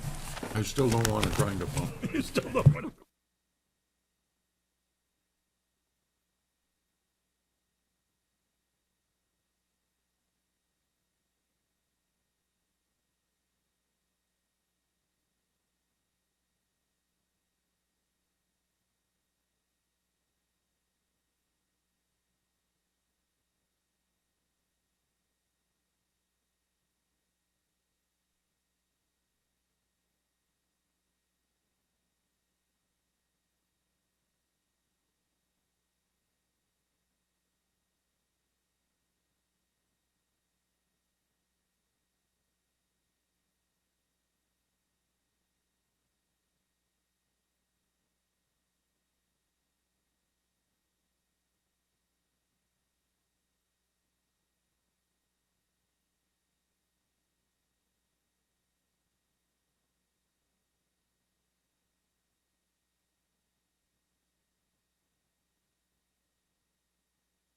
I still don't want to grind a pump. You still don't want to